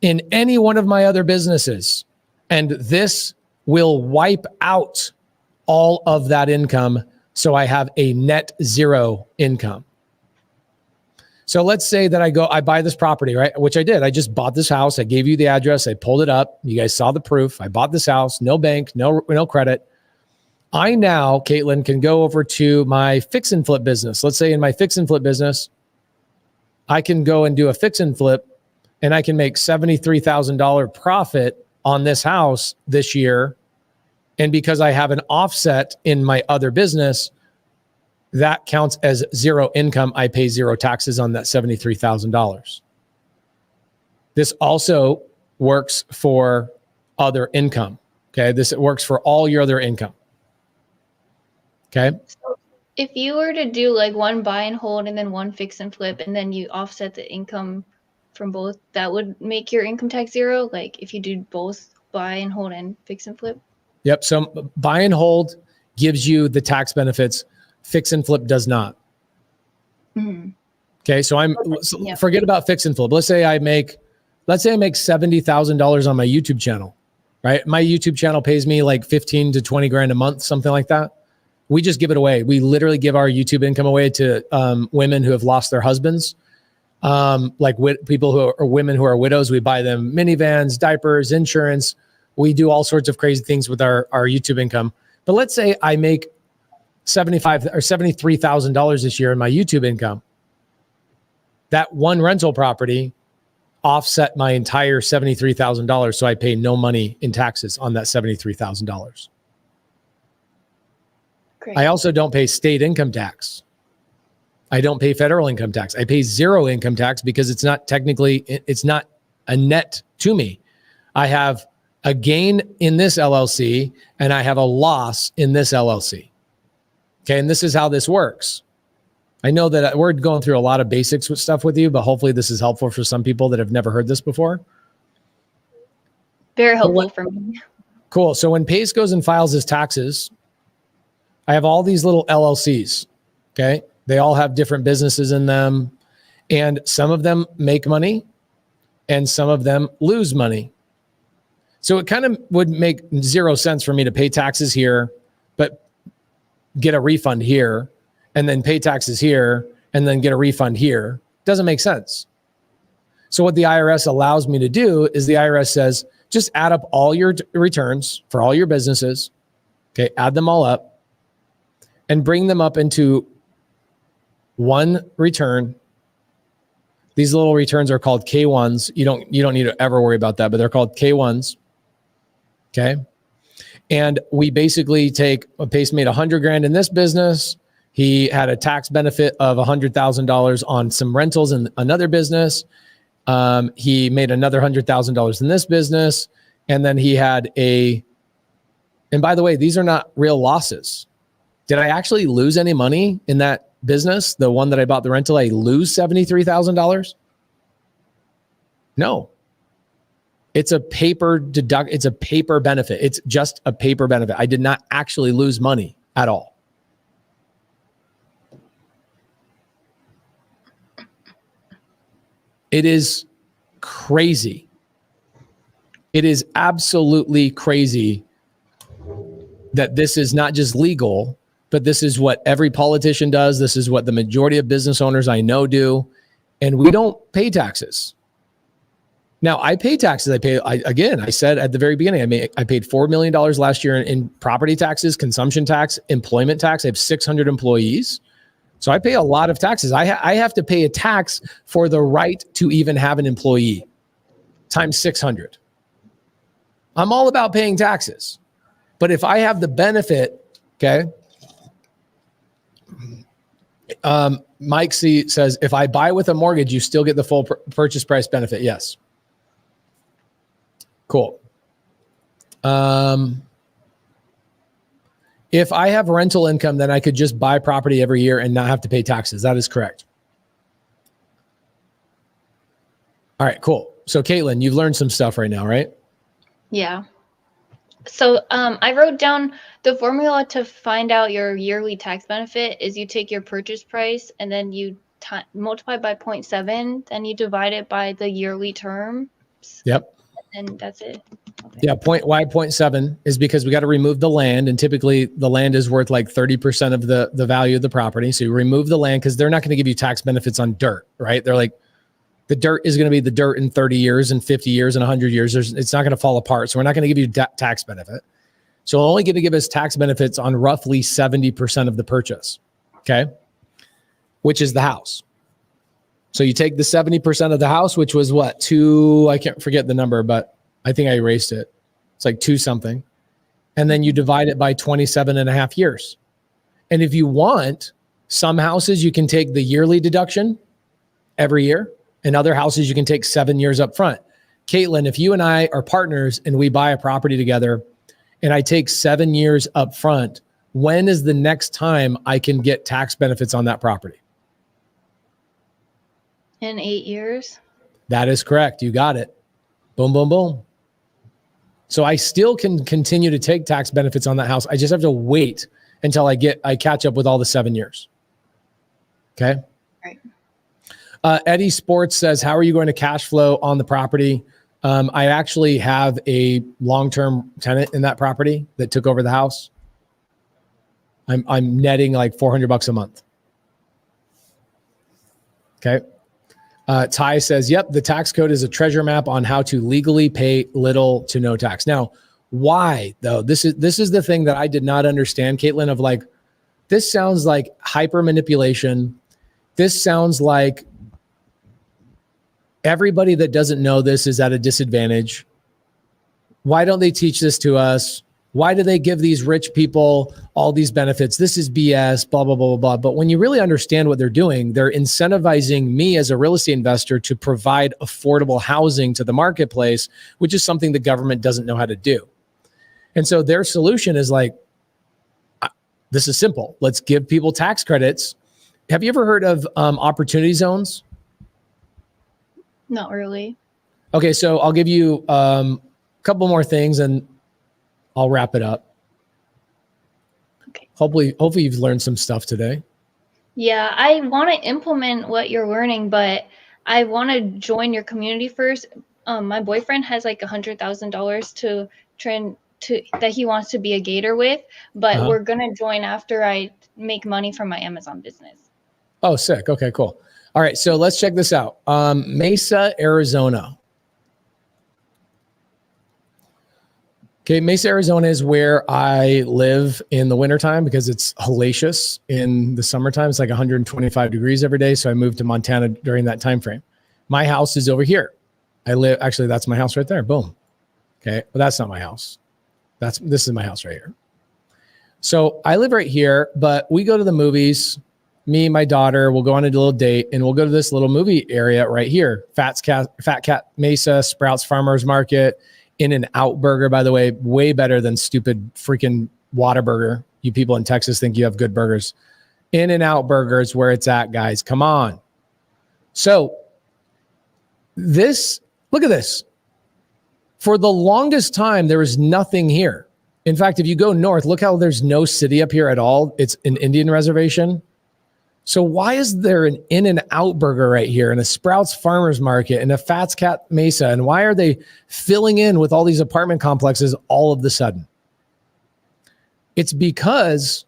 in any one of my other businesses. And this will wipe out all of that income. So I have a net zero income. So let's say that I buy this property, right? Which I did. I just bought this house. I gave you the address. I pulled it up. You guys saw the proof. I bought this house, no bank, no credit. I now, Caitlin, can go over to my fix and flip business. Let's say in my fix and flip business, I can go and do a fix and flip and I can make $73,000 profit on this house this year. And because I have an offset in my other business, that counts as zero income. I pay zero taxes on that $73,000. This also works for other income. Okay. This works for all your other income. Okay. So if you were to do like one buy and hold and then one fix and flip, and then you offset the income from both, that would make your income tax zero? Like if you do both buy and hold and fix and flip? Yep. So buy and hold gives you the tax benefits. Fix and flip does not. Mm-hmm. Okay. So forget about fix and flip. Let's say I make $70,000 on my YouTube channel, right? My YouTube channel pays me like 15 to 20 grand a month, something like that. we just give it away. We literally give our YouTube income away to women who have lost their husbands. Like people who are women who are widows. We buy them minivans, diapers, insurance. We do all sorts of crazy things with our YouTube income. But let's say I make $75,000 or $73,000 this year in my YouTube income. That one rental property offset my entire $73,000. So I pay no money in taxes on that $73,000. Great. I also don't pay state income tax. I don't pay federal income tax. I pay zero income tax because it's not a net to me. I have a gain in this LLC and I have a loss in this LLC. Okay. And this is how this works. I know that we're going through a lot of basics with stuff with you, but hopefully this is helpful for some people that have never heard this before. Very helpful for me. Cool. So when Pace goes and files his taxes, I have all these little LLCs. Okay. They all have different businesses in them, and some of them make money and some of them lose money. So it kind of would make zero sense for me to pay taxes here, but get a refund here, and then pay taxes here and then get a refund here. Doesn't make sense. So what the IRS allows me to do is the IRS says, just add up all your returns for all your businesses. Okay. Add them all up and bring them up into one return. These little returns are called K1s. You don't need to ever worry about that, but they're called K1s. Okay. And we basically take Pace made $100,000 in this business. He had a tax benefit of $100,000 on some rentals in another business. He made another $100,000 in this business. And then he had and by the way, these are not real losses. Did I actually lose any money in that business? The one that I bought the rental, I lose $73,000? No. It's a paper it's a paper benefit. It's just a paper benefit. I did not actually lose money at all. It is crazy. It is absolutely crazy that this is not just legal, but this is what every politician does. This is what the majority of business owners I know do. And we don't pay taxes. Now, I pay taxes. I said at the very beginning, I paid $4 million last year in property taxes, consumption tax, employment tax. I have 600 employees. So I pay a lot of taxes. I have to pay a tax for the right to even have an employee times 600. I'm all about paying taxes. But if I have the benefit, okay. Mike C says, if I buy with a mortgage, you still get the full purchase price benefit. Yes. Cool. If I have rental income, then I could just buy property every year and not have to pay taxes. That is correct. All right, cool. So Caitlin, you've learned some stuff right now, right? Yeah. So I wrote down the formula to find out your yearly tax benefit is you take your purchase price and then you multiply by 0.7, then you divide it by the yearly terms. Yep. And that's it. Okay. Yeah. Why 0.7 is because we got to remove the land. And typically the land is worth like 30% of the value of the property. So you remove the land because they're not going to give you tax benefits on dirt, right? They're like, the dirt is going to be the dirt in 30 years and 50 years and 100 years. It's not going to fall apart. So we're not going to give you tax benefit. So we're only going to give us tax benefits on roughly 70% of the purchase. Okay. Which is the house. So you take the 70% of the house, which was what? I can't forget the number, but I think I erased it. It's like 2 something. And then you divide it by 27 and a half years. And if you want, some houses you can take the yearly deduction every year. And other houses you can take 7 years up front. Caitlin, if you and I are partners and we buy a property together and I take 7 years up front, when is the next time I can get tax benefits on that property? In 8 years. That is correct. You got it. Boom, boom, boom. So I still can continue to take tax benefits on that house. I just have to wait until I catch up with all the 7 years. Okay. Right. Eddie Sports says, how are you going to cash flow on the property? I actually have a long-term tenant in that property that took over the house. I'm netting like $400 a month. Okay. Ty says, yep, the tax code is a treasure map on how to legally pay little to no tax. Now, why though? This is the thing that I did not understand, Caitlin, of like, this sounds like hyper manipulation. This sounds like everybody that doesn't know this is at a disadvantage. Why don't they teach this to us? Why do they give these rich people all these benefits? This is BS, blah, blah, blah, blah, blah. But when you really understand what they're doing, they're incentivizing me as a real estate investor to provide affordable housing to the marketplace, which is something the government doesn't know how to do. And so their solution is like, this is simple. Let's give people tax credits. Have you ever heard of opportunity zones? Not really. Okay, so I'll give you a couple more things and I'll wrap it up. Okay. Hopefully you've learned some stuff today. Yeah, I want to implement what you're learning, but I want to join your community first. My boyfriend has like $100,000 to train that he wants to be a Gator with, but we're gonna join after I make money from my Amazon business. Oh, sick. Okay, cool. All right, so let's check this out. Mesa, Arizona. Okay, Mesa, Arizona is where I live in the wintertime because it's hellacious in the summertime. It's like 125 degrees every day. So I moved to Montana during that time frame. My house is over here. Actually, that's my house right there. Boom. Okay, but that's not my house. This is my house right here. So I live right here, but we go to the movies. Me, my daughter, we'll go on a little date and we'll go to this little movie area right here. Fat Cat Mesa, Sprouts Farmers Market, In-N-Out Burger, by the way, way better than stupid freaking Whataburger. You people in Texas think you have good burgers. In-N-Out Burger is where it's at, guys. Come on. So look at this. For the longest time, there was nothing here. In fact, if you go north, look how there's no city up here at all. It's an Indian reservation. So why is there an In-N-Out Burger right here and a Sprouts Farmers Market and a Fats Cat Mesa? And why are they filling in with all these apartment complexes all of the sudden? It's because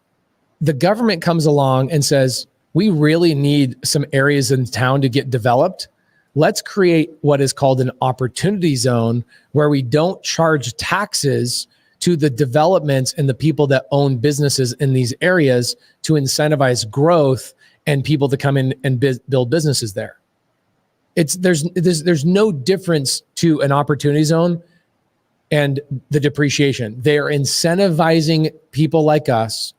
the government comes along and says, we really need some areas in town to get developed. Let's create what is called an opportunity zone where we don't charge taxes to the developments and the people that own businesses in these areas to incentivize growth and people to come in and build businesses there. There's no difference to an opportunity zone and the depreciation. They are incentivizing people like us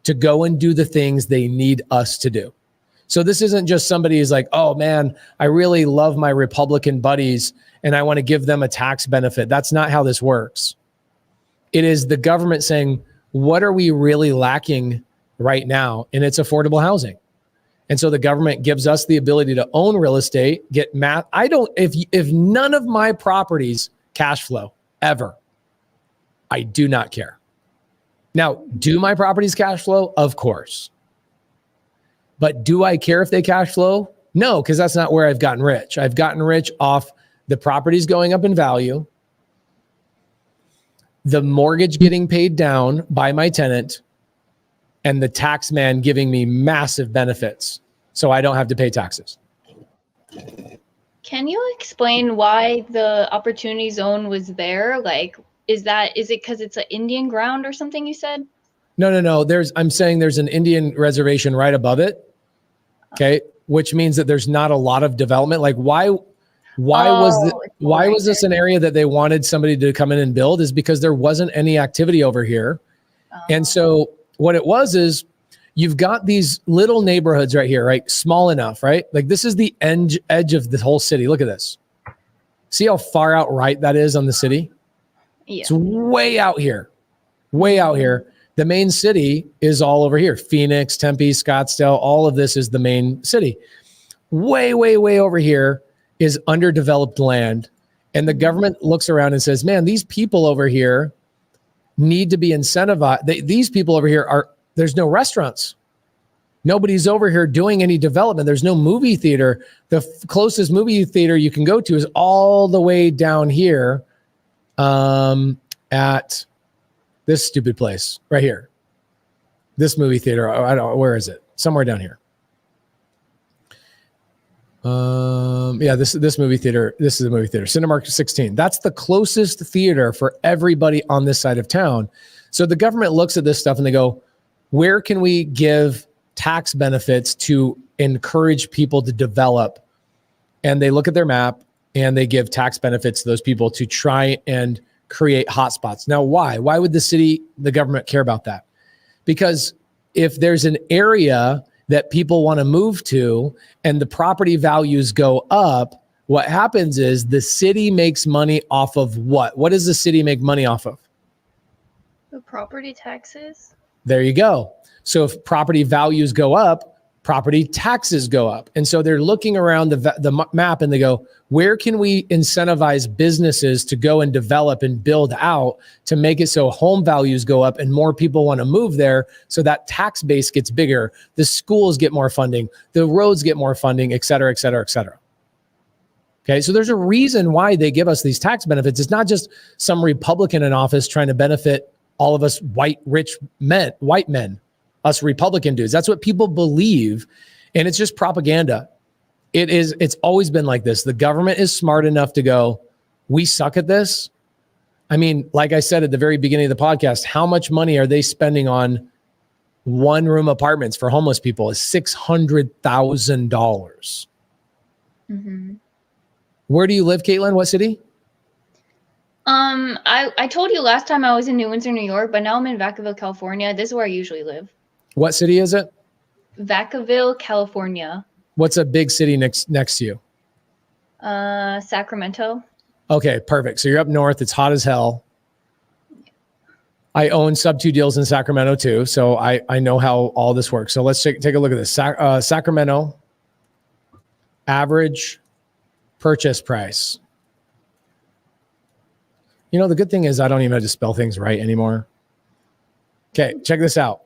to go and do the things they need us to do. So this isn't just somebody who's like, oh man, I really love my Republican buddies and I want to give them a tax benefit. That's not how this works. It is the government saying, what are we really lacking right now? And it's affordable housing. And so the government gives us the ability to own real estate, get math. If none of my properties cash flow ever, I do not care. Now, do my properties cash flow? Of course. But do I care if they cash flow? No, because that's not where I've gotten rich. I've gotten rich off the properties going up in value, the mortgage getting paid down by my tenant, and the tax man giving me massive benefits so I don't have to pay taxes. Can you explain why the opportunity zone was there? Like, is it because it's an Indian ground or something you said? No. I'm saying there's an Indian reservation right above it. Okay. Which means that there's not a lot of development. Like why was this an area that they wanted somebody to come in and build is because there wasn't any activity over here. And so what it was is you've got these little neighborhoods right here, right? Small enough, right? Like this is the edge of the whole city. Look at this. See how far out right that is on the city? Yeah. It's way out here. Way out here. The main city is all over here. Phoenix, Tempe, Scottsdale, all of this is the main city. Way, way, way over here is underdeveloped land. And the government looks around and says, man, these people over here need to be incentivized. These people over here there's no restaurants. Nobody's over here doing any development. There's no movie theater. The closest movie theater you can go to is all the way down here at this stupid place right here. This movie theater, I don't, where is it? Somewhere down here. This movie theater, this is a movie theater, Cinemark 16. That's the closest theater for everybody on this side of town. So the government looks at this stuff and they go, where can we give tax benefits to encourage people to develop? And they look at their map and they give tax benefits to those people to try and create hotspots. Now, why? Why would the government care about that? Because if there's an area that people want to move to and the property values go up, what happens is the city makes money off of what? What does the city make money off of? The property taxes. There you go. So if property values go up, property taxes go up. And so they're looking around the map and they go, where can we incentivize businesses to go and develop and build out to make it so home values go up and more people want to move there, so that tax base gets bigger, the schools get more funding, the roads get more funding, et cetera, et cetera, et cetera. Okay, so there's a reason why they give us these tax benefits. It's not just some Republican in office trying to benefit all of us white men, us Republican dudes. That's what people believe. And it's just propaganda. It's always been like this. The government is smart enough to go, we suck at this. I mean, like I said at the very beginning of the podcast, how much money are they spending on one-room apartments for homeless people? Is $600,000. Mm-hmm. Where do you live, Caitlin? What city? I told you last time I was in New Windsor, New York, but now I'm in Vacaville, California. This is where I usually live. What city is it? Vacaville, California. What's a big city next to you? Sacramento. Okay, perfect. So you're up north. It's hot as hell. I own SubTo deals in Sacramento too, so I know how all this works. So let's take a look at this. Sacramento average purchase price. You know, the good thing is I don't even have to spell things right anymore. Okay, check this out.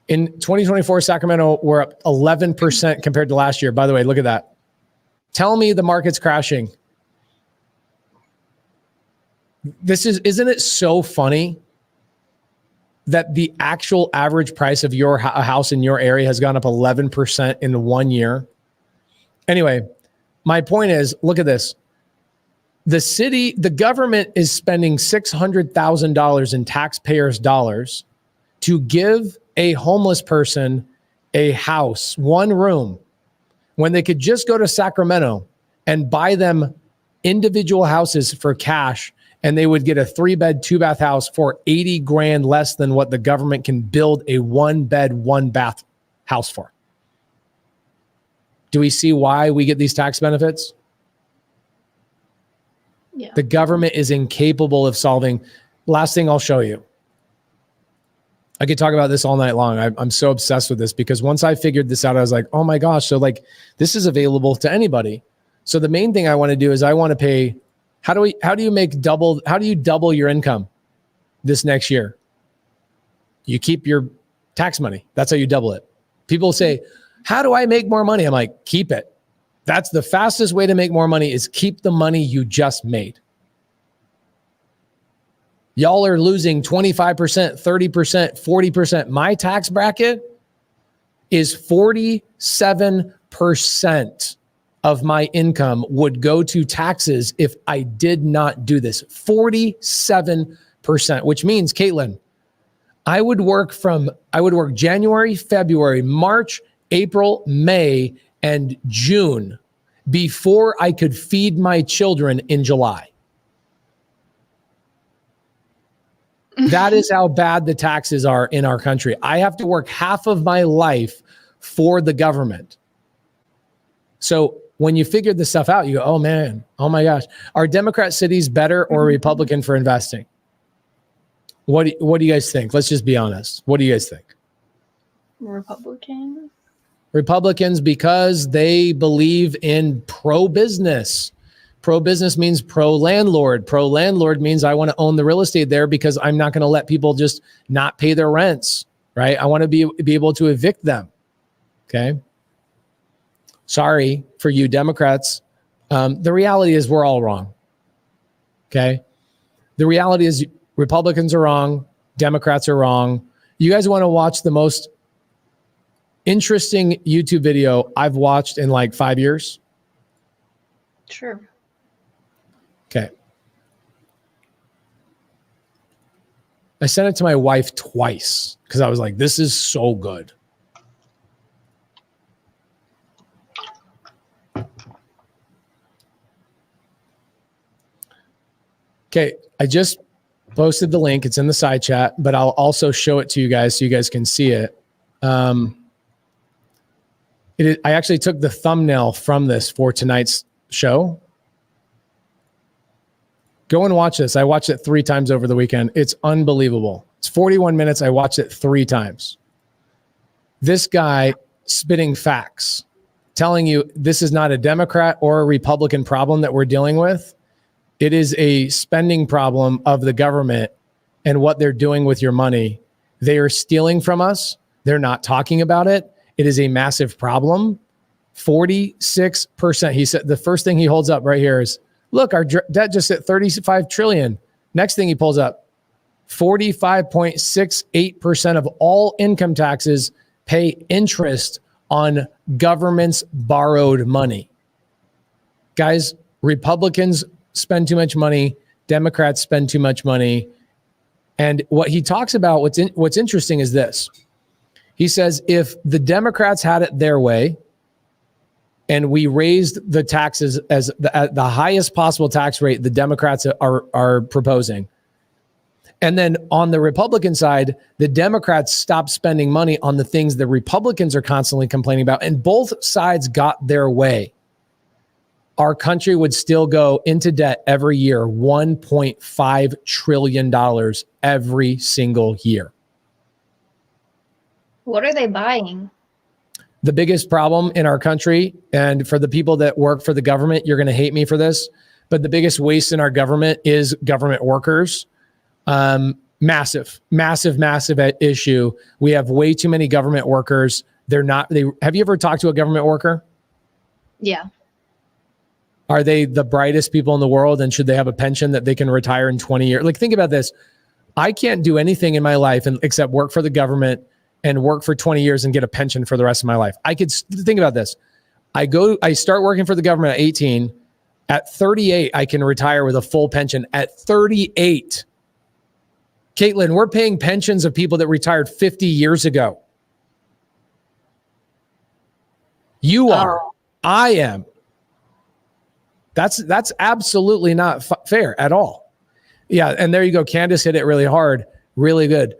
In 2024, Sacramento, we're up 11% compared to last year. By the way, look at that. Tell me the market's crashing. Isn't it so funny that the actual average price of your house in your area has gone up 11% in 1 year? Anyway, my point is, look at this. The government is spending $600,000 in taxpayers' dollars to give a homeless person a house, one room, when they could just go to Sacramento and buy them individual houses for cash, and they would get a 3-bed, 2-bath house for $80,000 less than what the government can build a 1-bed, 1-bath house for. Do we see why we get these tax benefits? Yeah. The government is incapable of solving. Last thing I'll show you. I could talk about this all night long. I'm so obsessed with this because once I figured this out, I was like, oh my gosh. So like this is available to anybody. So the main thing I want to do is I want to pay. How do you double your income this next year? You keep your tax money. That's how you double it. People say, how do I make more money? I'm like, keep it. That's the fastest way to make more money is keep the money you just made. Y'all are losing 25%, 30%, 40%. My tax bracket is 47% of my income would go to taxes if I did not do this. 47%, which means, Caitlin, I would work January, February, March, April, May, and June before I could feed my children in July. That is how bad the taxes are in our country. I have to work half of my life for the government. So when you figure this stuff out, you go, oh man, oh my gosh. Are Democrat cities better or Republican for investing? What do you guys think? Let's just be honest. What do you guys think? Republican. Republicans, because they believe in pro-business. Pro-business means pro-landlord. Pro-landlord means I want to own the real estate there because I'm not going to let people just not pay their rents, right? I want to be able to evict them, okay? Sorry for you Democrats. The reality is we're all wrong, okay? The reality is Republicans are wrong. Democrats are wrong. You guys want to watch the most interesting YouTube video I've watched in like 5 years? Sure. Okay. I sent it to my wife twice because I was like, this is so good. Okay, I just posted the link. It's in the side chat, but I'll also show it to you guys so you guys can see it. I actually took the thumbnail from this for tonight's show. Go and watch this. I watched it 3 times over the weekend. It's unbelievable. It's 41 minutes. I watched it 3 times. This guy spitting facts, telling you this is not a Democrat or a Republican problem that we're dealing with. It is a spending problem of the government and what they're doing with your money. They are stealing from us. They're not talking about it. It is a massive problem. 46%. He said the first thing he holds up right here is, look, our debt just hit 35 trillion. Next thing he pulls up, 45.68% of all income taxes pay interest on government's borrowed money. Guys, Republicans spend too much money. Democrats spend too much money. And what he talks about, what's interesting is this. He says, if the Democrats had it their way and we raised the taxes at the highest possible tax rate the Democrats are proposing, and then on the Republican side, the Democrats stopped spending money on the things the Republicans are constantly complaining about, and both sides got their way, our country would still go into debt every year, $1.5 trillion every single year. What are they buying? The biggest problem in our country, and for the people that work for the government, you're going to hate me for this, but the biggest waste in our government is government workers. Massive issue. We have way too many government workers. Have you ever talked to a government worker? Yeah. Are they the brightest people in the world? And should they have a pension that they can retire in 20 years? Like, think about this. I can't do anything in my life except work for the government and work for 20 years and get a pension for the rest of my life. I could think about this. I start working for the government at 18. At 38, I can retire with a full pension. At 38, Caitlin, we're paying pensions of people that retired 50 years ago. You are. I am. That's absolutely not fair at all. Yeah, and there you go. Candace hit it really hard, really good.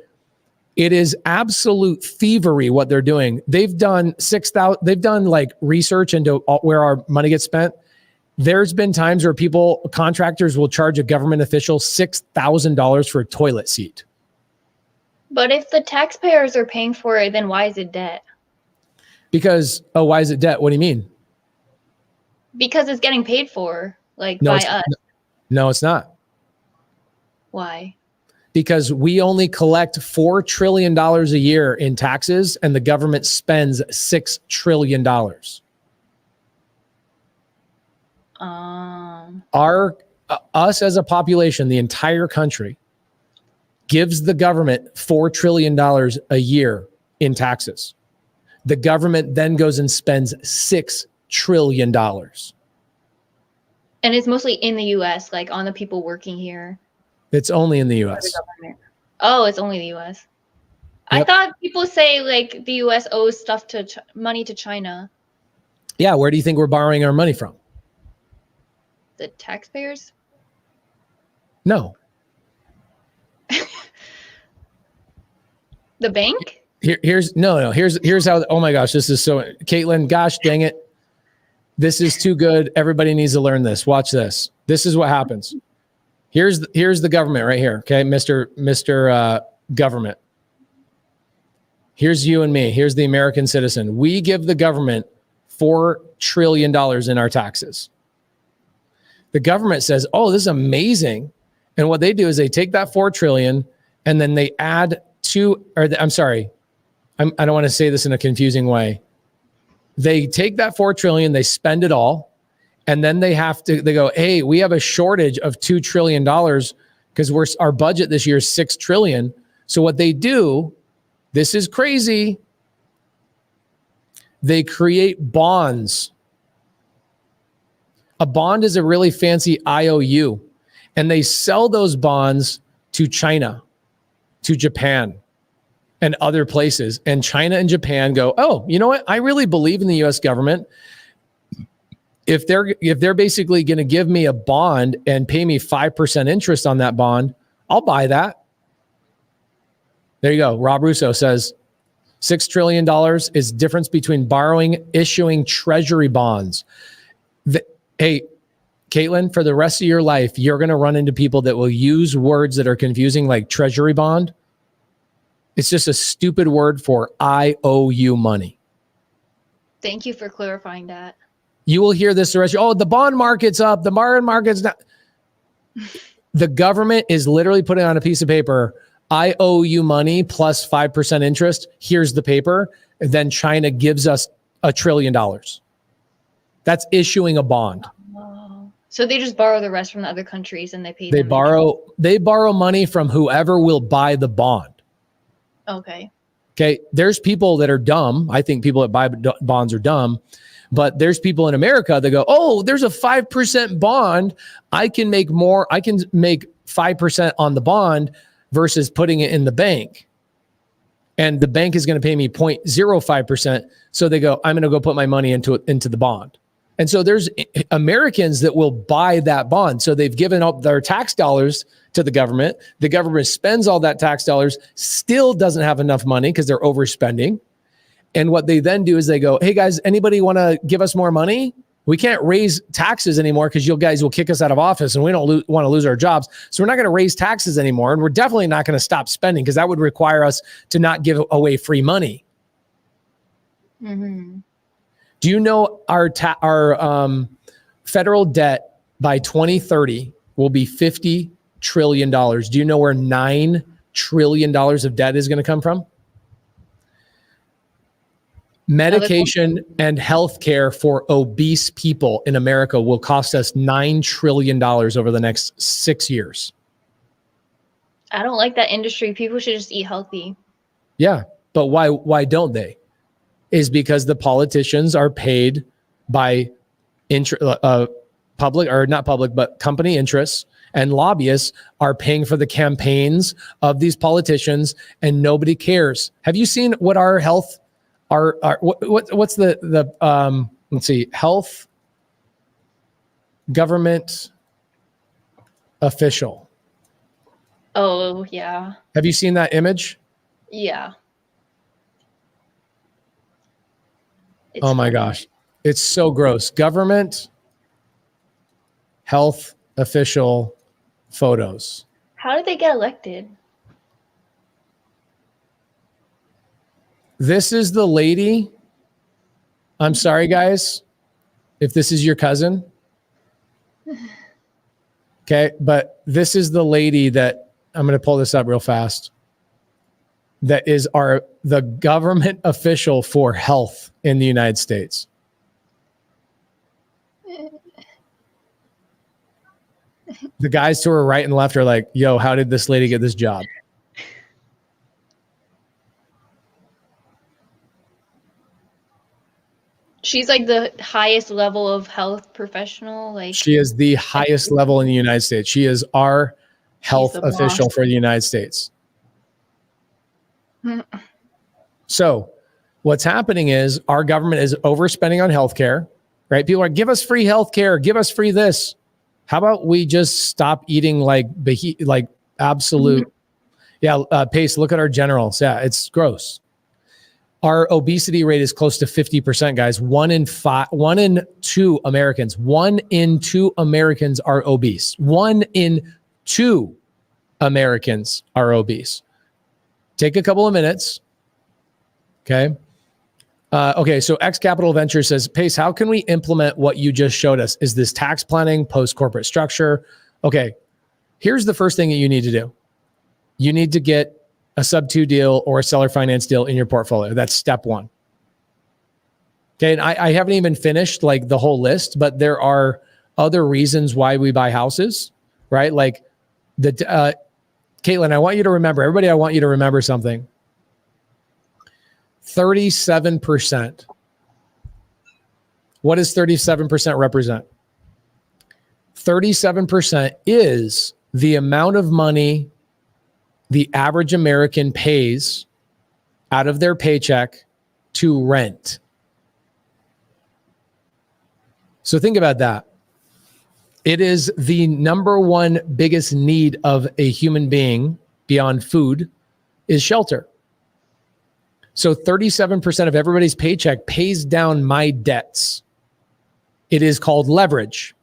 It is absolute thievery what they're doing. They've done 6,000. They've done like research into where our money gets spent. There's been times where contractors will charge a government official $6,000 for a toilet seat. But if the taxpayers are paying for it, then why is it debt? Because, why is it debt? What do you mean? Because it's getting paid for, by us. No, it's not. Why? Because we only collect $4 trillion a year in taxes, and the government spends $6 trillion. Us as a population, the entire country, gives the government $4 trillion a year in taxes. The government then goes and spends $6 trillion. And it's mostly in the U.S., like on the people working here. It's only in the U.S. Oh, it's only the U.S. Yep. I thought people say like the U.S. owes stuff money to China. Yeah, where do you think we're borrowing our money from? The taxpayers? No. The bank? Here's how. Oh my gosh, this is so. Caitlin, gosh dang it, this is too good. Everybody needs to learn this. Watch this. This is what happens. Here's the government right here. Okay, Mr. Government. Here's you and me. Here's the American citizen. We give the government $4 trillion in our taxes. The government says, "Oh, this is amazing," and what they do is they take that $4 trillion and then they add I don't want to say this in a confusing way. They take that $4 trillion, they spend it all, and then they go, hey, we have a shortage of $2 trillion because our budget this year is $6 trillion. So what they do This is crazy. They create bonds. A bond is a really fancy IOU, and they sell those bonds to China, to Japan, and other places. And China and Japan go, oh, you know what? I really believe in the US government. If they're basically going to give me a bond and pay me 5% interest on that bond, I'll buy that. There you go. Rob Russo says $6 trillion is difference between borrowing, issuing treasury bonds. Hey, Caitlin, for the rest of your life, you're going to run into people that will use words that are confusing, like treasury bond. It's just a stupid word for I owe you money. Thank you for clarifying that. You will hear this the rest. Oh, the bond market's up. The market's not. The government is literally putting on a piece of paper, I owe you money plus 5% interest. Here's the paper. And then China gives us $1 trillion. That's issuing a bond. Oh. So they just borrow the rest from the other countries and they pay They them borrow money from whoever will buy the bond. Okay. Okay. There's people that are dumb. I think people that buy bonds are dumb. But there's people in America that go, oh, there's a 5% bond. I can make more. I can make 5% on the bond versus putting it in the bank. And the bank is going to pay me 0.05%. So they go, I'm going to go put my money into the bond. And so there's Americans that will buy that bond. So they've given up their tax dollars to the government. The government spends all that tax dollars, still doesn't have enough money because they're overspending. And what they then do is they go, hey guys, anybody want to give us more money? We can't raise taxes anymore because you guys will kick us out of office and we don't want to lose our jobs. So we're not going to raise taxes anymore. And we're definitely not going to stop spending because that would require us to not give away free money. Mm-hmm. Do you know our federal debt by 2030 will be $50 trillion? Do you know where $9 trillion of debt is going to come from? Medication and healthcare for obese people in America will cost us $9 trillion over the next 6 years. I don't like that industry. People should just eat healthy. Yeah, but why don't they? Is because the politicians are paid by public, or not public, but company interests, and lobbyists are paying for the campaigns of these politicians, and nobody cares. Have you seen what our health? What's the let's see, health government official? Oh yeah. Have you seen that image? Yeah. Oh my gosh. It's so gross. Government health official photos. How did they get elected? This is the lady. I'm sorry, guys, if this is your cousin. Okay, but this is the lady that I'm going to pull this up real fast. That is the government official for health in the United States. The guys to her right and left are like, yo, how did this lady get this job? She's like the highest level of health professional. Like she is the highest level in the United States. She is our health official for the United States. So what's happening is our government is overspending on healthcare, right? People are, give us free healthcare, give us free this. How about we just stop eating like absolute, Pace, look at our generals. Yeah, it's gross. Our obesity rate is close to 50%, guys. 1 in 2 Americans are obese. 1 in 2 Americans are obese. Take a couple of minutes. Okay. So X Capital Venture says, Pace, how can we implement what you just showed us? Is this tax planning, post-corporate structure? Okay. Here's the first thing that you need to do. You need to get a SubTo deal or a seller finance deal in your portfolio. That's step 1. Okay. And I haven't even finished like the whole list, but there are other reasons why we buy houses, right? Like Caitlin, I want you to remember, everybody, I want you to remember something. 37%. What does 37% represent? 37% is the amount of money the average American pays out of their paycheck to rent. So think about that. It is the number one biggest need of a human being beyond food is shelter. So 37% of everybody's paycheck pays down my debts. It is called leverage.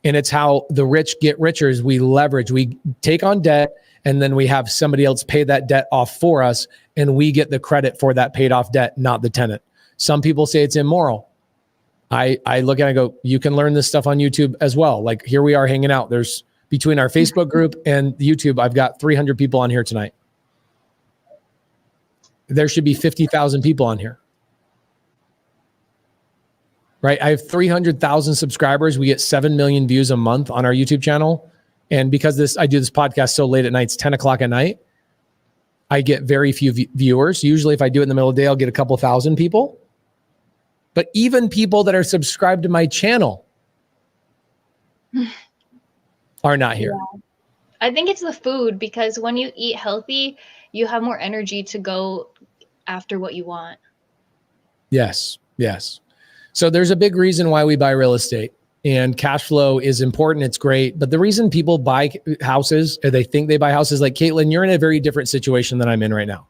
And it's how the rich get richer is we leverage. We take on debt and then we have somebody else pay that debt off for us and we get the credit for that paid off debt, not the tenant. Some people say it's immoral. I look at it and go, you can learn this stuff on YouTube as well. Like here we are hanging out. There's between our Facebook group and YouTube, I've got 300 people on here tonight. There should be 50,000 people on here. Right? I have 300,000 subscribers. We get 7 million views a month on our YouTube channel. And because I do this podcast so late at night, it's 10 o'clock at night, I get very few viewers. Usually if I do it in the middle of the day, I'll get a couple thousand people. But even people that are subscribed to my channel are not here. Yeah. I think it's the food, because when you eat healthy, you have more energy to go after what you want. Yes. So there's a big reason why we buy real estate, and cash flow is important. It's great. But the reason people buy houses, or they think they buy houses, like Caitlin, you're in a very different situation than I'm in right now.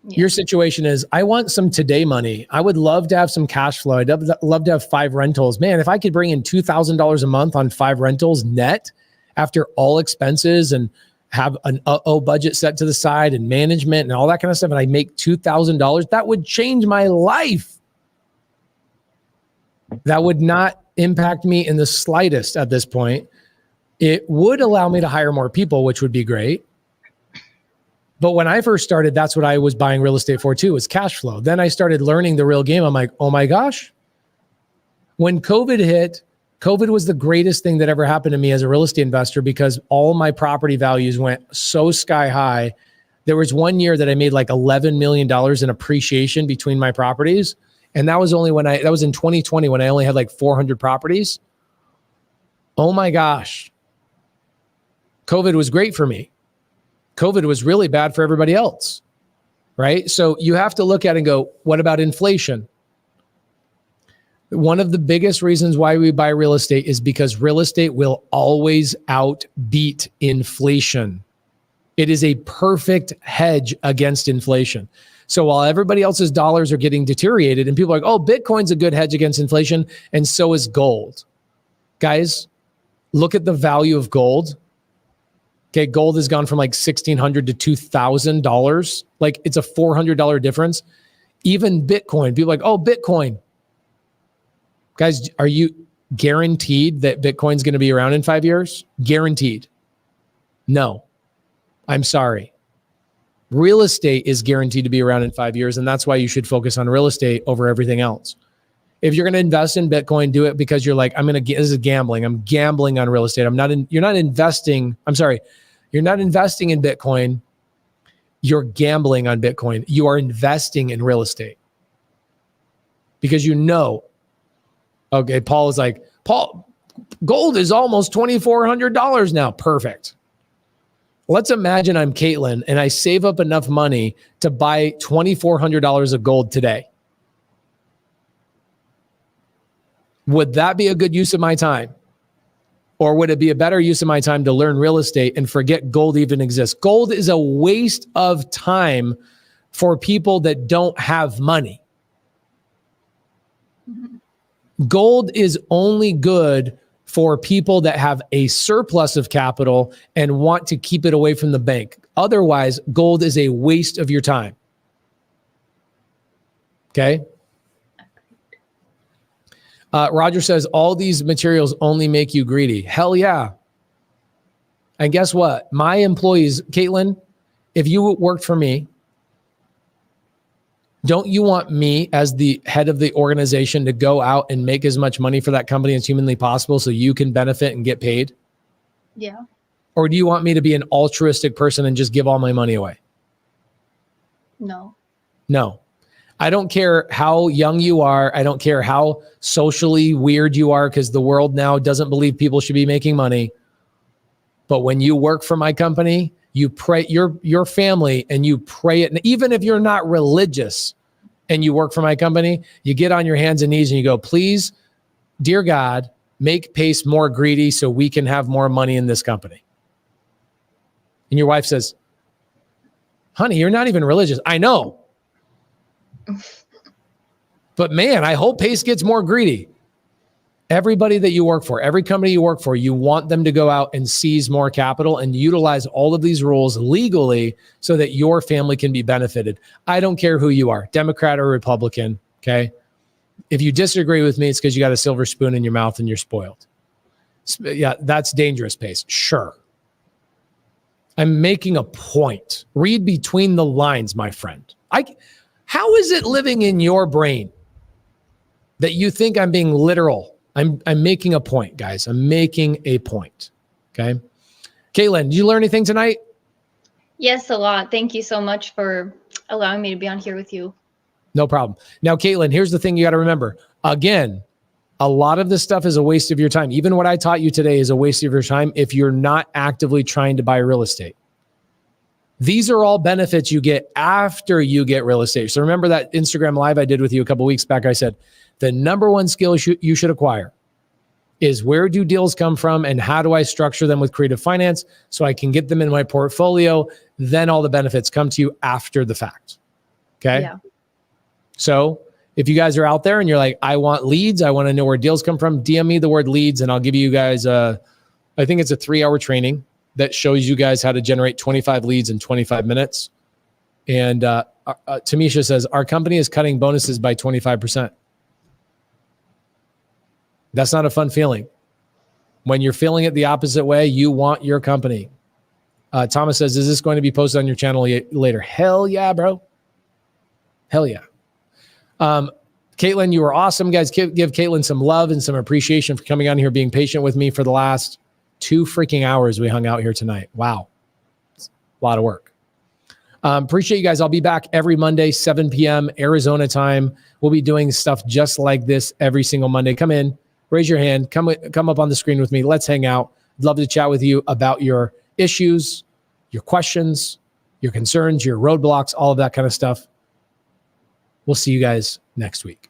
Yeah. Your situation is, I want some today money. I would love to have some cash flow. I'd love to have 5 rentals. Man, if I could bring in $2,000 a month on 5 rentals net after all expenses and have an budget set to the side and management and all that kind of stuff, and I make $2,000, that would change my life. That would not impact me in the slightest at this point. It would allow me to hire more people, which would be great. But when I first started, that's what I was buying real estate for too, was cash flow. Then I started learning the real game. I'm like, oh my gosh. When COVID hit, COVID was the greatest thing that ever happened to me as a real estate investor, because all my property values went so sky high. There was one year that I made like $11 million in appreciation between my properties. And that was only that was in 2020 when I only had like 400 properties. Oh my gosh. COVID was great for me. COVID was really bad for everybody else, right? So you have to look at it and go, what about inflation? One of the biggest reasons why we buy real estate is because real estate will always outbeat inflation. It is a perfect hedge against inflation. So while everybody else's dollars are getting deteriorated and people are like, oh, Bitcoin's a good hedge against inflation, and so is gold. Guys, look at the value of gold. Okay, gold has gone from like $1,600 to $2,000. Like it's a $400 difference. Even Bitcoin, people are like, oh, Bitcoin. Guys, are you guaranteed that Bitcoin's going to be around in 5 years? Guaranteed. No, I'm sorry. Real estate is guaranteed to be around in 5 years, and that's why you should focus on real estate over everything else. If you're going to invest in Bitcoin, do it because you're like, this is gambling. I'm gambling on real estate. You're not investing in Bitcoin. You're gambling on Bitcoin. You are investing in real estate because okay, Paul is like, Paul, gold is almost $2,400 now. Perfect. Let's imagine I'm Caitlin and I save up enough money to buy $2,400 of gold today. Would that be a good use of my time? Or would it be a better use of my time to learn real estate and forget gold even exists? Gold is a waste of time for people that don't have money. Mm-hmm. Gold is only good for people that have a surplus of capital and want to keep it away from the bank. Otherwise, gold is a waste of your time. Okay? Roger says, all these materials only make you greedy. Hell yeah. And guess what? My employees, Caitlin, if you worked for me, don't you want me as the head of the organization to go out and make as much money for that company as humanly possible so you can benefit and get paid? Yeah. Or do you want me to be an altruistic person and just give all my money away? No. No. I don't care how young you are. I don't care how socially weird you are, because the world now doesn't believe people should be making money. But when you work for my company, you pray your family and you pray it. And even if you're not religious and you work for my company, you get on your hands and knees and you go, please, dear God, make Pace more greedy so we can have more money in this company. And your wife says, honey, you're not even religious. I know. But man, I hope Pace gets more greedy. Everybody that you work for, every company you work for, you want them to go out and seize more capital and utilize all of these rules legally so that your family can be benefited. I don't care who you are, Democrat or Republican, okay? If you disagree with me, it's because you got a silver spoon in your mouth and you're spoiled. Yeah, that's dangerous, Pace. Sure. I'm making a point. Read between the lines, my friend. How is it living in your brain that you think I'm being literal? I'm making a point, guys. I'm making a point. Okay. Caitlin, did you learn anything tonight? Yes, a lot. Thank you so much for allowing me to be on here with you. No problem. Now, Caitlin, here's the thing you got to remember. Again, a lot of this stuff is a waste of your time. Even what I taught you today is a waste of your time if you're not actively trying to buy real estate. These are all benefits you get after you get real estate. So remember that Instagram live I did with you a couple of weeks back. I said, the number one skill you should acquire is where do deals come from and how do I structure them with creative finance so I can get them in my portfolio. Then all the benefits come to you after the fact. Okay. Yeah. So if you guys are out there and you're like, I want leads, I want to know where deals come from, DM me the word leads and I'll give you guys, I think it's a 3-hour training that shows you guys how to generate 25 leads in 25 minutes. And Tamisha says, our company is cutting bonuses by 25%. That's not a fun feeling. When you're feeling it the opposite way, you want your company. Thomas says, is this going to be posted on your channel later? Hell yeah, bro. Hell yeah. Caitlin, you were awesome, guys. Give Caitlin some love and some appreciation for coming on here, being patient with me for the last 2 freaking hours we hung out here tonight. Wow. It's a lot of work. Appreciate you guys. I'll be back every Monday, 7 p.m. Arizona time. We'll be doing stuff just like this every single Monday. Come in, raise your hand, come up on the screen with me. Let's hang out. I'd love to chat with you about your issues, your questions, your concerns, your roadblocks, all of that kind of stuff. We'll see you guys next week.